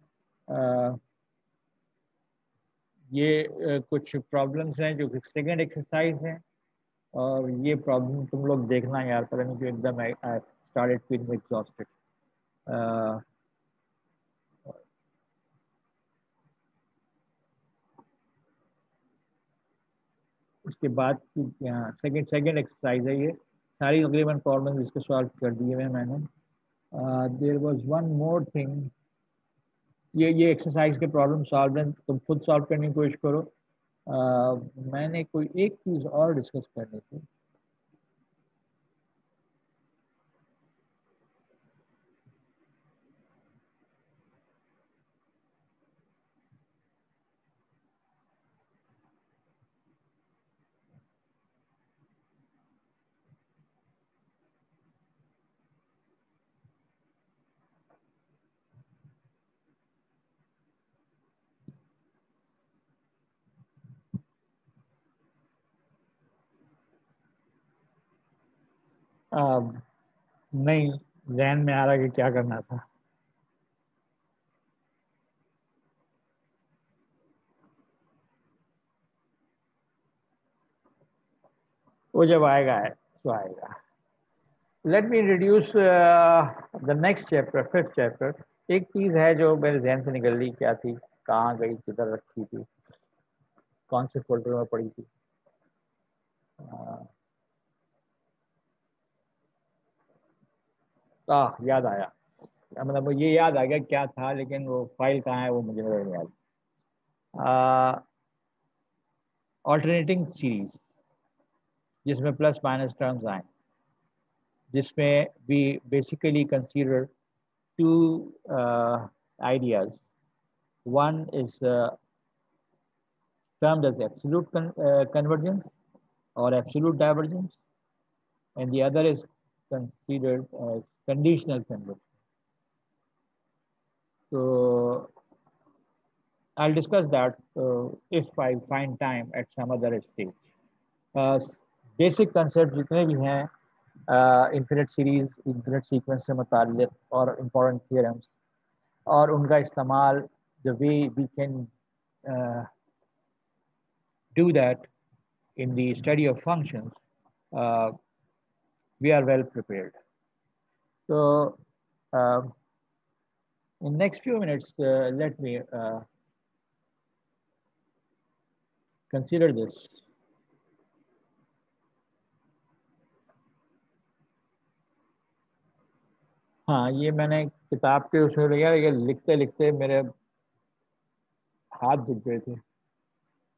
ये कुछ प्रॉब्लम्स हैं जो सेकेंड एक्सरसाइज हैं और ये प्रॉब्लम तुम लोग देखना यार, पता नहीं क्यों एकदम आई स्टार्टेड फीलिंग एग्जॉस्टेड। उसके बाद की यहाँ सेकेंड एक्सरसाइज है, ये सारी तकरीबन प्रॉब्लम इसको सॉल्व कर दिए हैं मैंने। There was one more thing, ये एक्सरसाइज के प्रॉब्लम सॉल्व हैं, तुम खुद सॉल्व करने की कोशिश करो। मैंने कोई एक चीज़ और डिस्कस करनी थी। नहीं, जहन में आ रहा कि क्या करना था। वो जब आएगा है तो आएगा। Let me introduce the next chapter, 5th chapter. एक चीज़ है जो मेरे जहन से निकल रही, क्या थी, कहाँ गई, किधर रखी थी, कौन से फोल्डर में पड़ी थी। याद आया, मतलब ये याद आ गया क्या था, लेकिन वो फाइल कहाँ है वो मुझे नहीं याद। ऑल्टरनेटिंग सीरीज, जिसमें प्लस माइनस टर्म्स आए, जिसमें we basically consider two ideas. One is termed as absolute convergence or absolute divergence, and the other is considered as conditional convergence. So I'll discuss that if I find time at some other stage. Basic concepts जितने भी हैं infinite series, infinite sequence से मुताल्लिक़ और important theorems, और उनका इस्तेमाल, the way we can do that in the study of functions, we are well prepared. So in next few minutes, let me consider this. हाँ, ये मैंने किताब के उसमें लिया, ये लिखते लिखते मेरे हाथ दुख गए थे,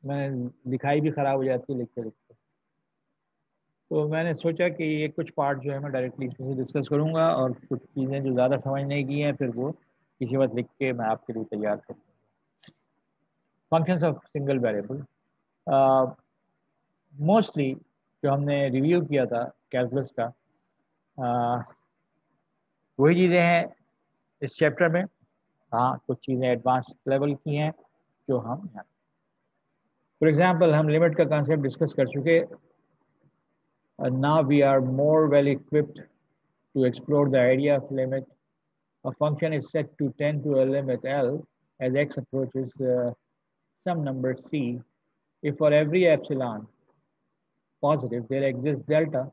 मैंने लिखाई भी ख़राब हो जाती है लिखते लिखते। तो मैंने सोचा कि ये कुछ पार्ट जो है मैं डायरेक्टली इसमें से डिस्कस करूँगा, और कुछ चीज़ें जो ज़्यादा समझ नहीं की हैं फिर वो किसी वक्त लिख के मैं आपके लिए तैयार करूँगा। Functions of single variable, mostly जो हमने रिव्यू किया था कैलकुलस का, वही चीज़ें हैं इस चैप्टर में। हाँ, कुछ चीज़ें एडवांस लेवल की हैं जो हम यहाँ, फॉर एग्जांपल हम लिमिट का कॉन्सेप्ट डिस्कस कर चुके। Now we are more well equipped to explore the idea of limit. A function is set to tend to a limit L as x approaches some number c if for every epsilon positive there exists delta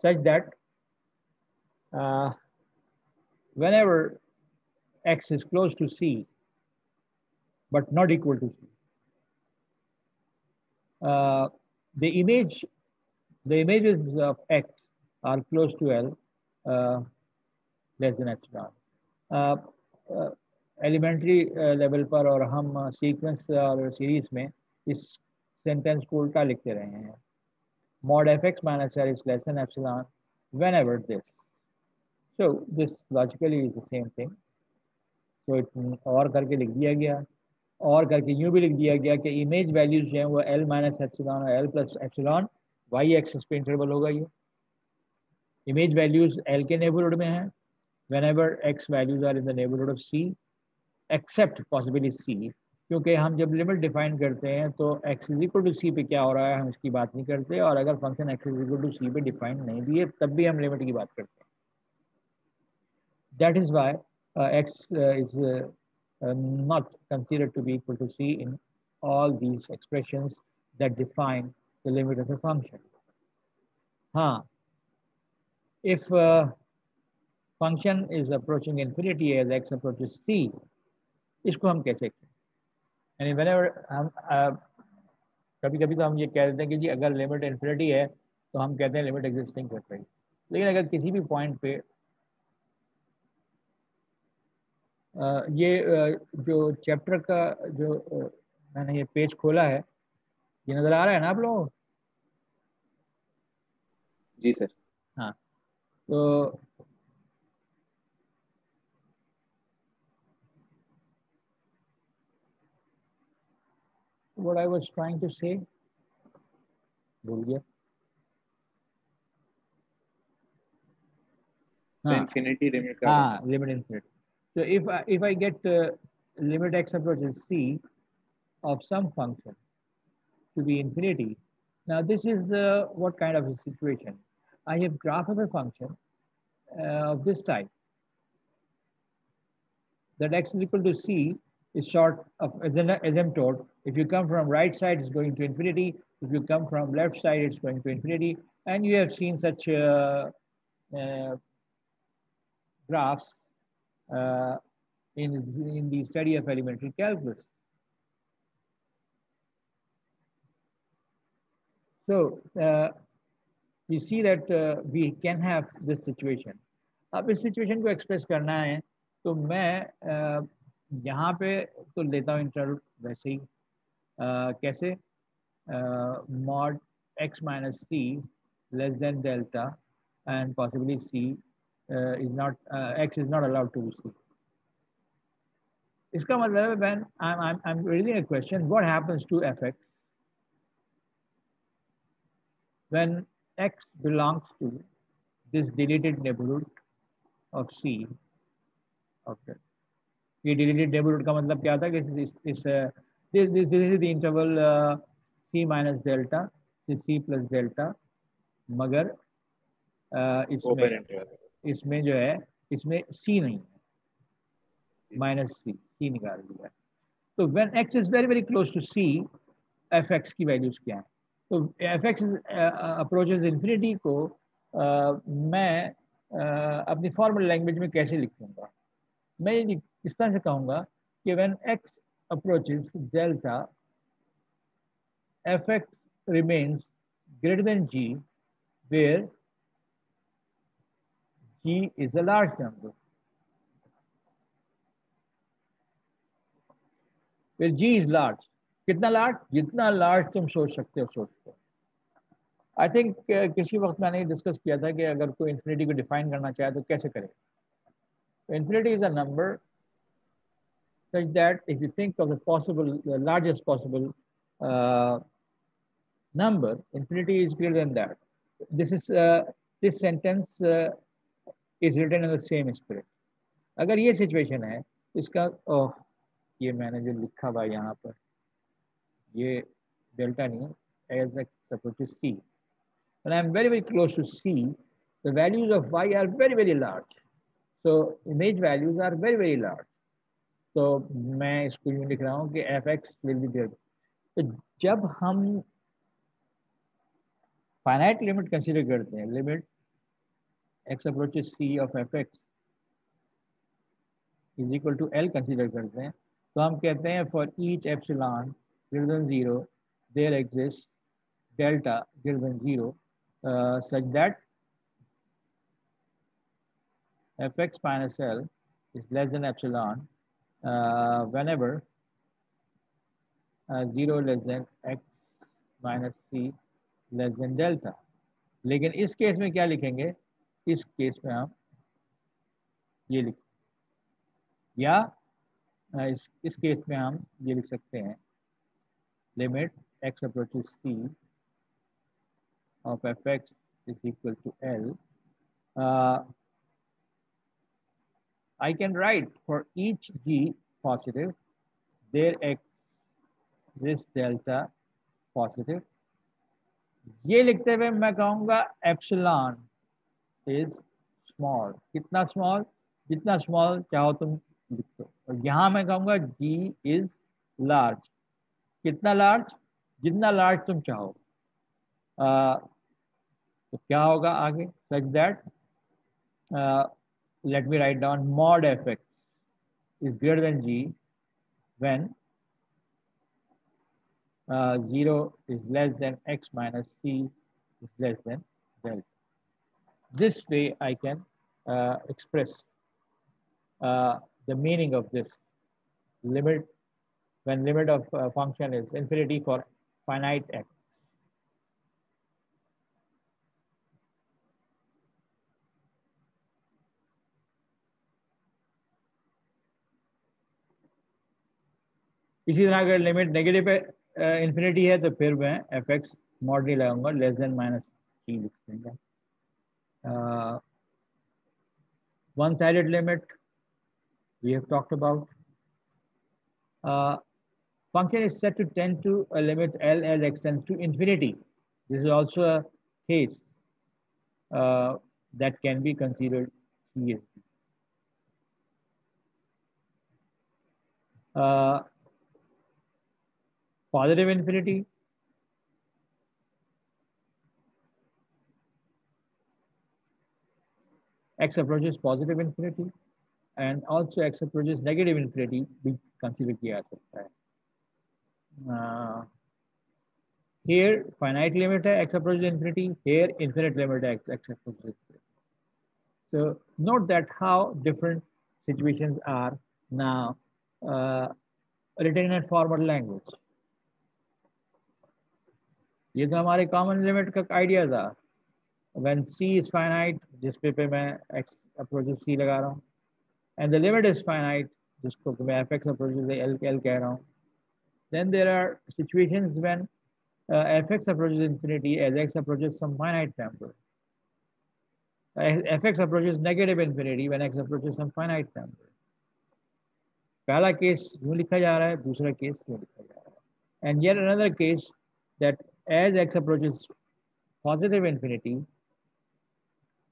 such that whenever x is close to c but not equal to c, the images of x are close to L less than epsilon. Elementary level पर और हम sequence और series में इस sentence को उल्टा लिखते रहे हैं, mod fx minus L is less than epsilon whenever this. So this logically is the same thing. So it और करके लिख दिया गया, और करके यूँ भी लिख दिया गया कि इमेज वैल्यूज जो हैं वो L माइनस एप्सिलॉन और L plus epsilon y axis पे इंटरवल होगा। ये इमेज वैल्यूज L के नेबरहुड में हैं whenever x values are in the neighborhood of c except possibly c, क्योंकि हम जब लिमिट डिफाइन करते हैं तो x is equal to c पे क्या हो रहा है हम इसकी बात नहीं करते, और अगर function x is equal to c पे डिफाइन नहीं भी है तब भी हम लिमिट की बात करते हैं। That is why x is not considered to be equal to c in all these expressions that define the limit of a function. हाँ, if function is approaching infinity as x approaches c, इसको हम कैसे करें, यानी whenever हम कभी कभी तो हम ये कह देते हैं कि जी अगर लिमिट इन्फिनिटी है तो हम कहते हैं लिमिट एग्जिस्टिंग कर रही है, लेकिन अगर किसी भी पॉइंट पे ये जो चैप्टर का जो मैंने ये पेज खोला है, ये नज़र आ रहा है ना आप लोगों को? जी सर। हाँ, तो what I was trying to say, भूल गया। हाँ, infinity limit का। हाँ, limit infinity. So if I get limit x approaches c of some function to be infinity, now this is what kind of a situation? I have graph of a function of this type, that x is equal to c is short of asymptote. If you come from right side, it's going to infinity. If you come from left side, it's going to infinity. And you have seen such graphs in the study of elementary calculus. So you see that we can have this situation. अब इस situation को express करना है तो मैं यहाँ पे तो लेता हूँ इंटरवल वैसे ही कैसे mod x minus c less than delta and possibly c is not x is not allowed to be c. इसका मतलब है when I'm raising a question, what happens to fx when x belongs to this deleted neighborhood of c of that. ये deleted neighborhood का मतलब क्या था कि this is the interval c minus delta c plus delta, मगर इसमें जो है इसमें c नहीं है, minus c निकाल दिया. तो when x is very close to c, fx की values क्या है? तो fx approaches infinity को मैं अपनी फॉर्मल लैंग्वेज में कैसे लिखूंगा? मैं इस तरह से कहूँगा कि when x approaches delta, fx remains greater than g, where g is a large number. Where g is large. कितना large? जितना large तुम सोच सकते हो सोच लो. I think किसी वक्त मैंने डिस्कस किया था कि अगर कोई infinity को डिफाइन करना चाहे तो कैसे करें. Infinity is a number such that if you think of the largest possible number, infinity is greater than that. This sentence is written in the same spirit. अगर ये situation है, इसका ये मैंने जो लिखा हुआ यहाँ पर ये डेल्टा नहीं है, as x approaches c. When I am very close to c, the values of y are very large. So image values are very large. तो मैं इसको यूँ लिख रहा हूँ कि fx will be greater. तो जब हम finite limit consider करते हैं, limit x approaches c of fx is equal to L consider करते हैं, तो हम कहते हैं for each epsilon greater than 0 there exists delta greater than 0 such that fx minus L is less than epsilon whenever 0 less than x minus c less than delta. लेकिन इस case में क्या लिखेंगे? इस केस में हम ये लिख या इस केस में हम ये लिख सकते हैं limit x approaches c of fx is equal to L. I can write for each g positive there exists delta positive. ये लिखते हुए मैं कहूँगा एप्सिलॉन इज स्मॉल. कितना स्मॉल? जितना स्मॉल चाहो तुम लिख दो. और यहाँ मैं कहूँगा g इज लार्ज. कितना लार्ज? जितना लार्ज तुम चाहो. तो क्या होगा आगे? Such that let me write down mod fx is greater than g when 0 is less than x minus c is less than delta. This way I can express the meaning of this limit when limit of function is infinity for finite x. इसी तरह अगर limit negative infinity है तो फिर मैं F x mod नहीं लगाऊंगा, less than minus T लिख देंगे. One sided limit we have talked about. Function is set to tend to a limit L as x tends to infinity. This is also a case. that can be considered CSB. Positive infinity, x approaches positive infinity, and also x approaches negative infinity भी consider किया जा सकता है. Here finite limit है, x approaches infinity. Here infinite limit है, x approaches infinity. So note that how different situations are now written in formal language. ये तो हमारे common limit का idea था. When c is finite, जिस पे मैं x approaches c लगा रहा हूँ, and the limit is finite, जिसको मैं fx approaches l कह रहा हूँ. Then there are situations when fx approaches infinity as x approaches some finite number. Fx approaches negative infinity when x approaches some finite number. पहला case यूँ लिखा जा रहा है, दूसरा केस यूँ लिखा जा रहा है. And yet another case that as x approaches positive infinity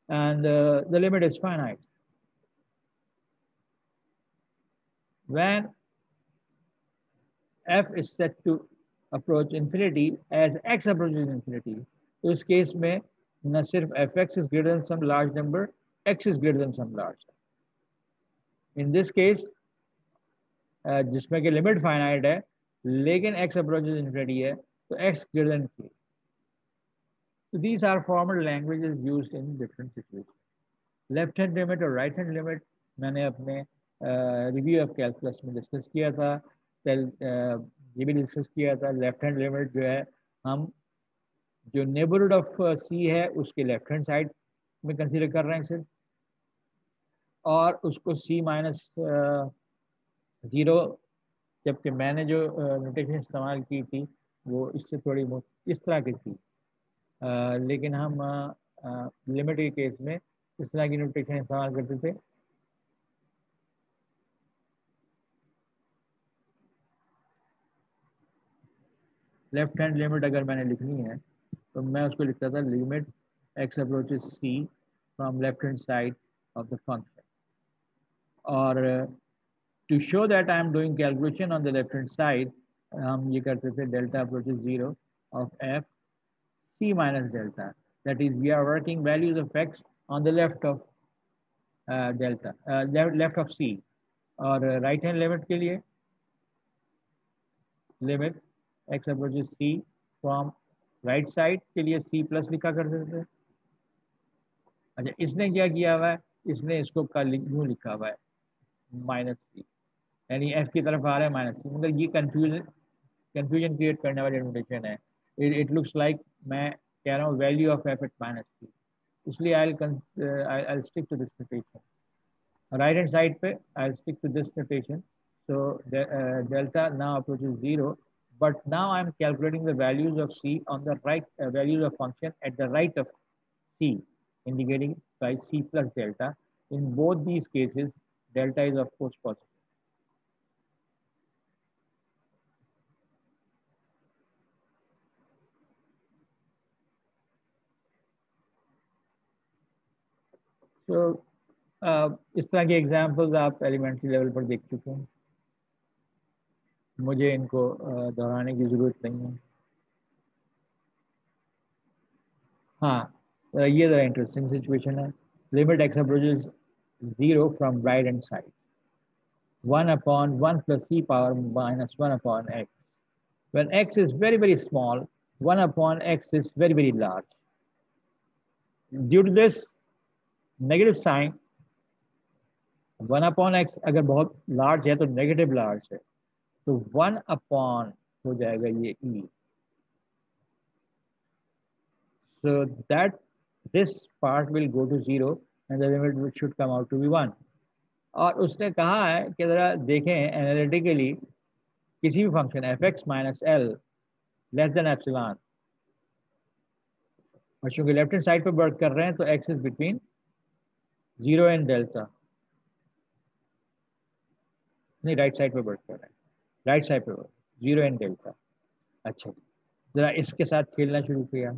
and the limit is finite. When f is set to approach infinity as x approaches infinity, तो इस केस में न सिर्फ fx is greater than some large number, x is greater than some large number. In this case, जिसमें कि limit finite है लेकिन x approaches infinity है, तो x greater than k. So these are formal languages used in different situations. Left hand limit और right hand limit मैंने अपने review of calculus में डिस्कस किया था. ये भी डिस्कस किया था. लेफ्ट हैंड लिमिट जो है हम जो नेबरहुड ऑफ सी है उसके लेफ्ट हैंड साइड में कंसीडर कर रहे हैं सिर्फ, और उसको सी माइनस 0, जबकि मैंने जो नोटेशन इस्तेमाल की थी वो इससे थोड़ी इस तरह की थी, लेकिन हम लिमिट के केस में इस तरह की नोटेशन इस्तेमाल करते थे. लेफ्ट हैंड लिमिट अगर मैंने लिखनी है तो मैं उसको लिखता था limit x approaches c from left hand side of the function. और to show that I am doing calculation on the left hand side, हम ये करते थे delta approaches 0 of f c minus delta. That is, we are working values of x on the left of delta, left of c. और right hand limit के लिए limit x approaches c from right side के लिए c plus लिखा करते थे. अच्छा, इसने क्या किया हुआ है, इसने इसको यूँ लिखा हुआ है माइनस सी, यानी f की तरफ आ रहा है माइनस सी. मगर ये कंफ्यूजन क्रिएट करने वाली नोटेशन है. इट लुक्स लाइक मैं कह रहा हूँ value of f at minus c, इसलिए I'll stick to this notation. Right hand side पे I'll stick to this notation. So delta now approaches 0, but now I'm calculating the values of c on the right, values of function at the right of c, indicating by c plus delta. In both these cases, delta is of course positive. So इस तरह के examples आप elementary level पर देख चुके हैं, मुझे इनको दोहराने की ज़रूरत नहीं है. हाँ, ये ज़रा इंटरेस्टिंग सिचुएशन है. Limit x approaches 0 from right hand side, 1 upon 1 plus c power minus 1 upon x. When x is very, very small, 1 upon x is very, very large. Due to this negative sign, 1 upon x अगर बहुत large है तो negative large है, तो 1 upon हो जाएगा ये e. So that this part will go to 0 and the limit should come out to be 1. और उसने कहा है कि ज़रा देखें एनालिटिकली किसी भी function f(x minus l less than epsilon, और चूँकि लेफ्ट हैंड साइड पे वर्क कर रहे हैं तो x is between 0 and delta. नहीं, राइट साइड पे वर्क कर रहे हैं, राइट साइड पे वर्क 0 एंड डेल्टा. अच्छा, ज़रा इसके साथ खेलना शुरू किया,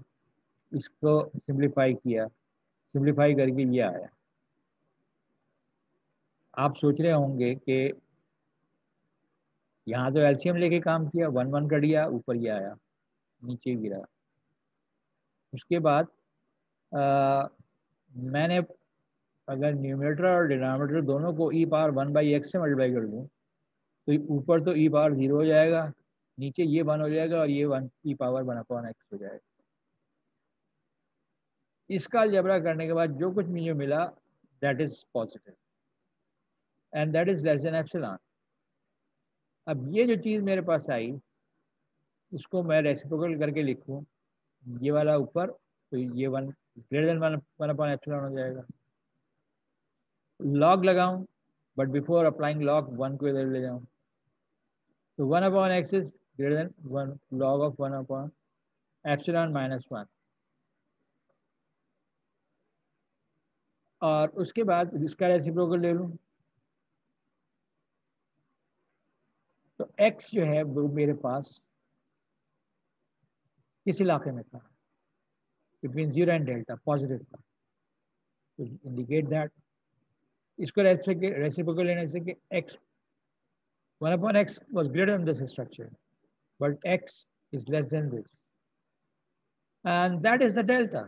इसको सिंप्लीफाई किया, सिंप्लीफाई करके ये आया। आप सोच रहे होंगे कि यहाँ तो एलसीएम लेके काम किया, 1 1 कट गया, ऊपर ये आया, नीचे गिरा। उसके बाद मैंने अगर न्यूमरेटर और डिनोमिनेटर दोनों को ई पावर 1/x से मल्टीप्लाई कर दूँ तो ऊपर तो ई पावर 0 हो जाएगा, नीचे ये 1 हो जाएगा और ये 1 ई पावर 1/x हो जाएगा। इसका अलजेब्रा करने के बाद जो कुछ मुझे मिला that is positive and that is less then epsilon. अब ये जो चीज़ मेरे पास आई इसको मैं रेसिप्रोकल करके लिखूँ, ये वाला ऊपर तो ये 1 ग्रेटर देन 1/एप्सिलॉन हो जाएगा। लॉग लगाऊं, बट बिफोर अप्लाइंग लॉग 1 को इधर ले जाऊं, तो 1/x is greater than 1 log of 1/एप्सिलॉन -1। और उसके बाद इसका रेसिप्रोकल ले लूं तो x जो है वो मेरे पास किस इलाके में था, बिटवीन 0 एंड डेल्टा, पॉजिटिव था, तो इंडिकेट दैट इसको रेसिप्रोकल लेने से कि x 1/x was greater than this structure but x is less than this, and that is the delta.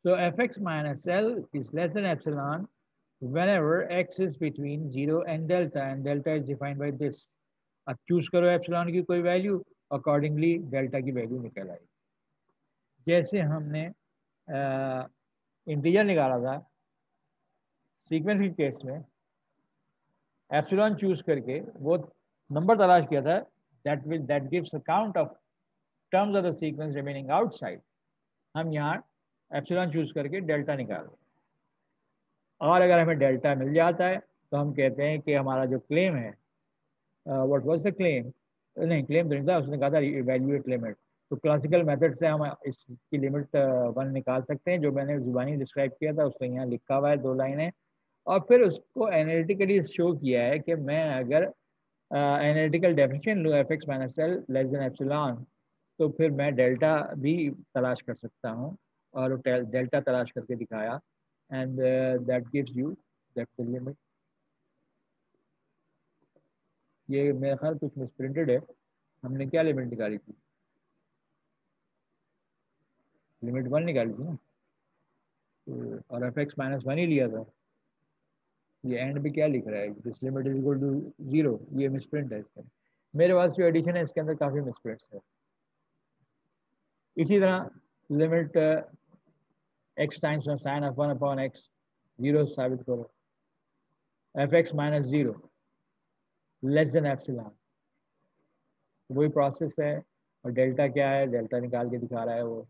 So fx minus L is less than epsilon whenever x is between 0 and delta is defined by this. अब choose करो epsilon की कोई value, accordingly delta की value निकल आई। जैसे हमने integer निकाला था सीक्वेंस के केस में, एप्सिलॉन चूज करके वो नंबर तलाश किया था that gives a count of terms of the sequence remaining outside। हम यहाँ एप्सिलॉन चूज करके डेल्टा निकाल, और अगर हमें डेल्टा मिल जाता है तो हम कहते हैं कि हमारा जो क्लेम है, व्हाट वाज द क्लेम, नहीं क्लेम तो नहीं था, उसने कहा था इवैल्यूएट लिमिट। तो क्लासिकल मेथड से हम इसकी लिमिट 1 निकाल सकते हैं, जो मैंने जुबानी डिस्क्राइब किया था उसको यहाँ लिखा हुआ है 2 लाइनें, और फिर उसको एनालिटिकली शो किया है कि मैं अगर एनालिटिकल डेफिनेशन लूँ fx minus L less than epsilon तो फिर मैं डेल्टा भी तलाश कर सकता हूँ, और डेल्टा तलाश करके दिखाया, and that gives you that the limit. ये मेरा ख्याल कुछ मिसप्रिंटेड है, हमने क्या लिमिट निकाली थी, लिमिट 1 निकाली थी ना, तो और fx माइनस 1 ही लिया था। ये एंड पे क्या लिख रहा है, this limit is equal to 0, ये मिसप्रिंट है इसका। मेरे पास जो एडिशन है इसके अंदर काफ़ी मिसप्रिंट्स है। इसी तरह limit x times sign of 1/x 0 साबित करो, fx minus 0 less than epsilon, वही प्रोसेस है, और डेल्टा क्या है, डेल्टा निकाल के दिखा रहा है वो।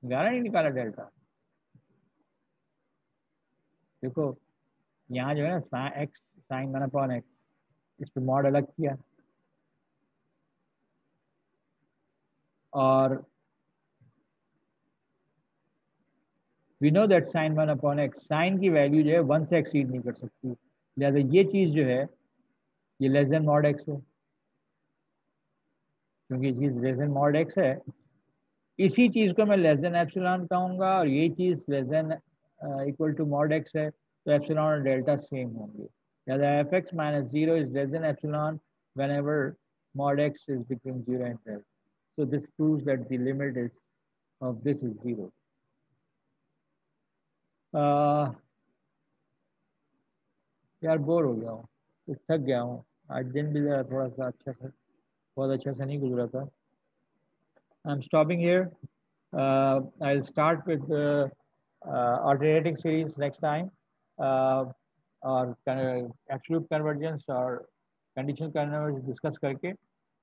निकाला नहीं निकाला डेल्टा, देखो यहाँ जो है ना x साइन 1/x, इस पर मॉड अलग किया, और we know that sine 1/x, sine की वैल्यू जो है 1 से एक्सीड नहीं कर सकती, लिहाजा ये चीज़ जो है ये लेस देन मॉड x है, क्योंकि ये चीज़ लेस देन मॉड x है, इसी चीज़ को मैं लेस देन एप्सिलॉन कहूँगा, और ये चीज़ less than equal to mod x है, तो एप्सिलॉन और डेल्टा सेम होंगे। लिहाजा fx minus 0 is less then epsilon whenever mod x is between 0 and delta. So this proves that the limit is of this is 0. यार bore हो गया हूँ, कुछ थक गया हूँ, आज दिन भी ज़रा थोड़ा सा अच्छा था, बहुत अच्छा सा नहीं गुजरा था। I'm stopping here. I'll start with alternating series next time, or absolute convergence or conditional convergence discuss करके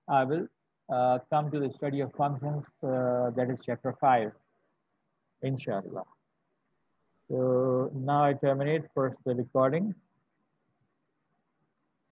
I will come to the study of functions, that is chapter 5, inshallah. So now I terminate first the recording.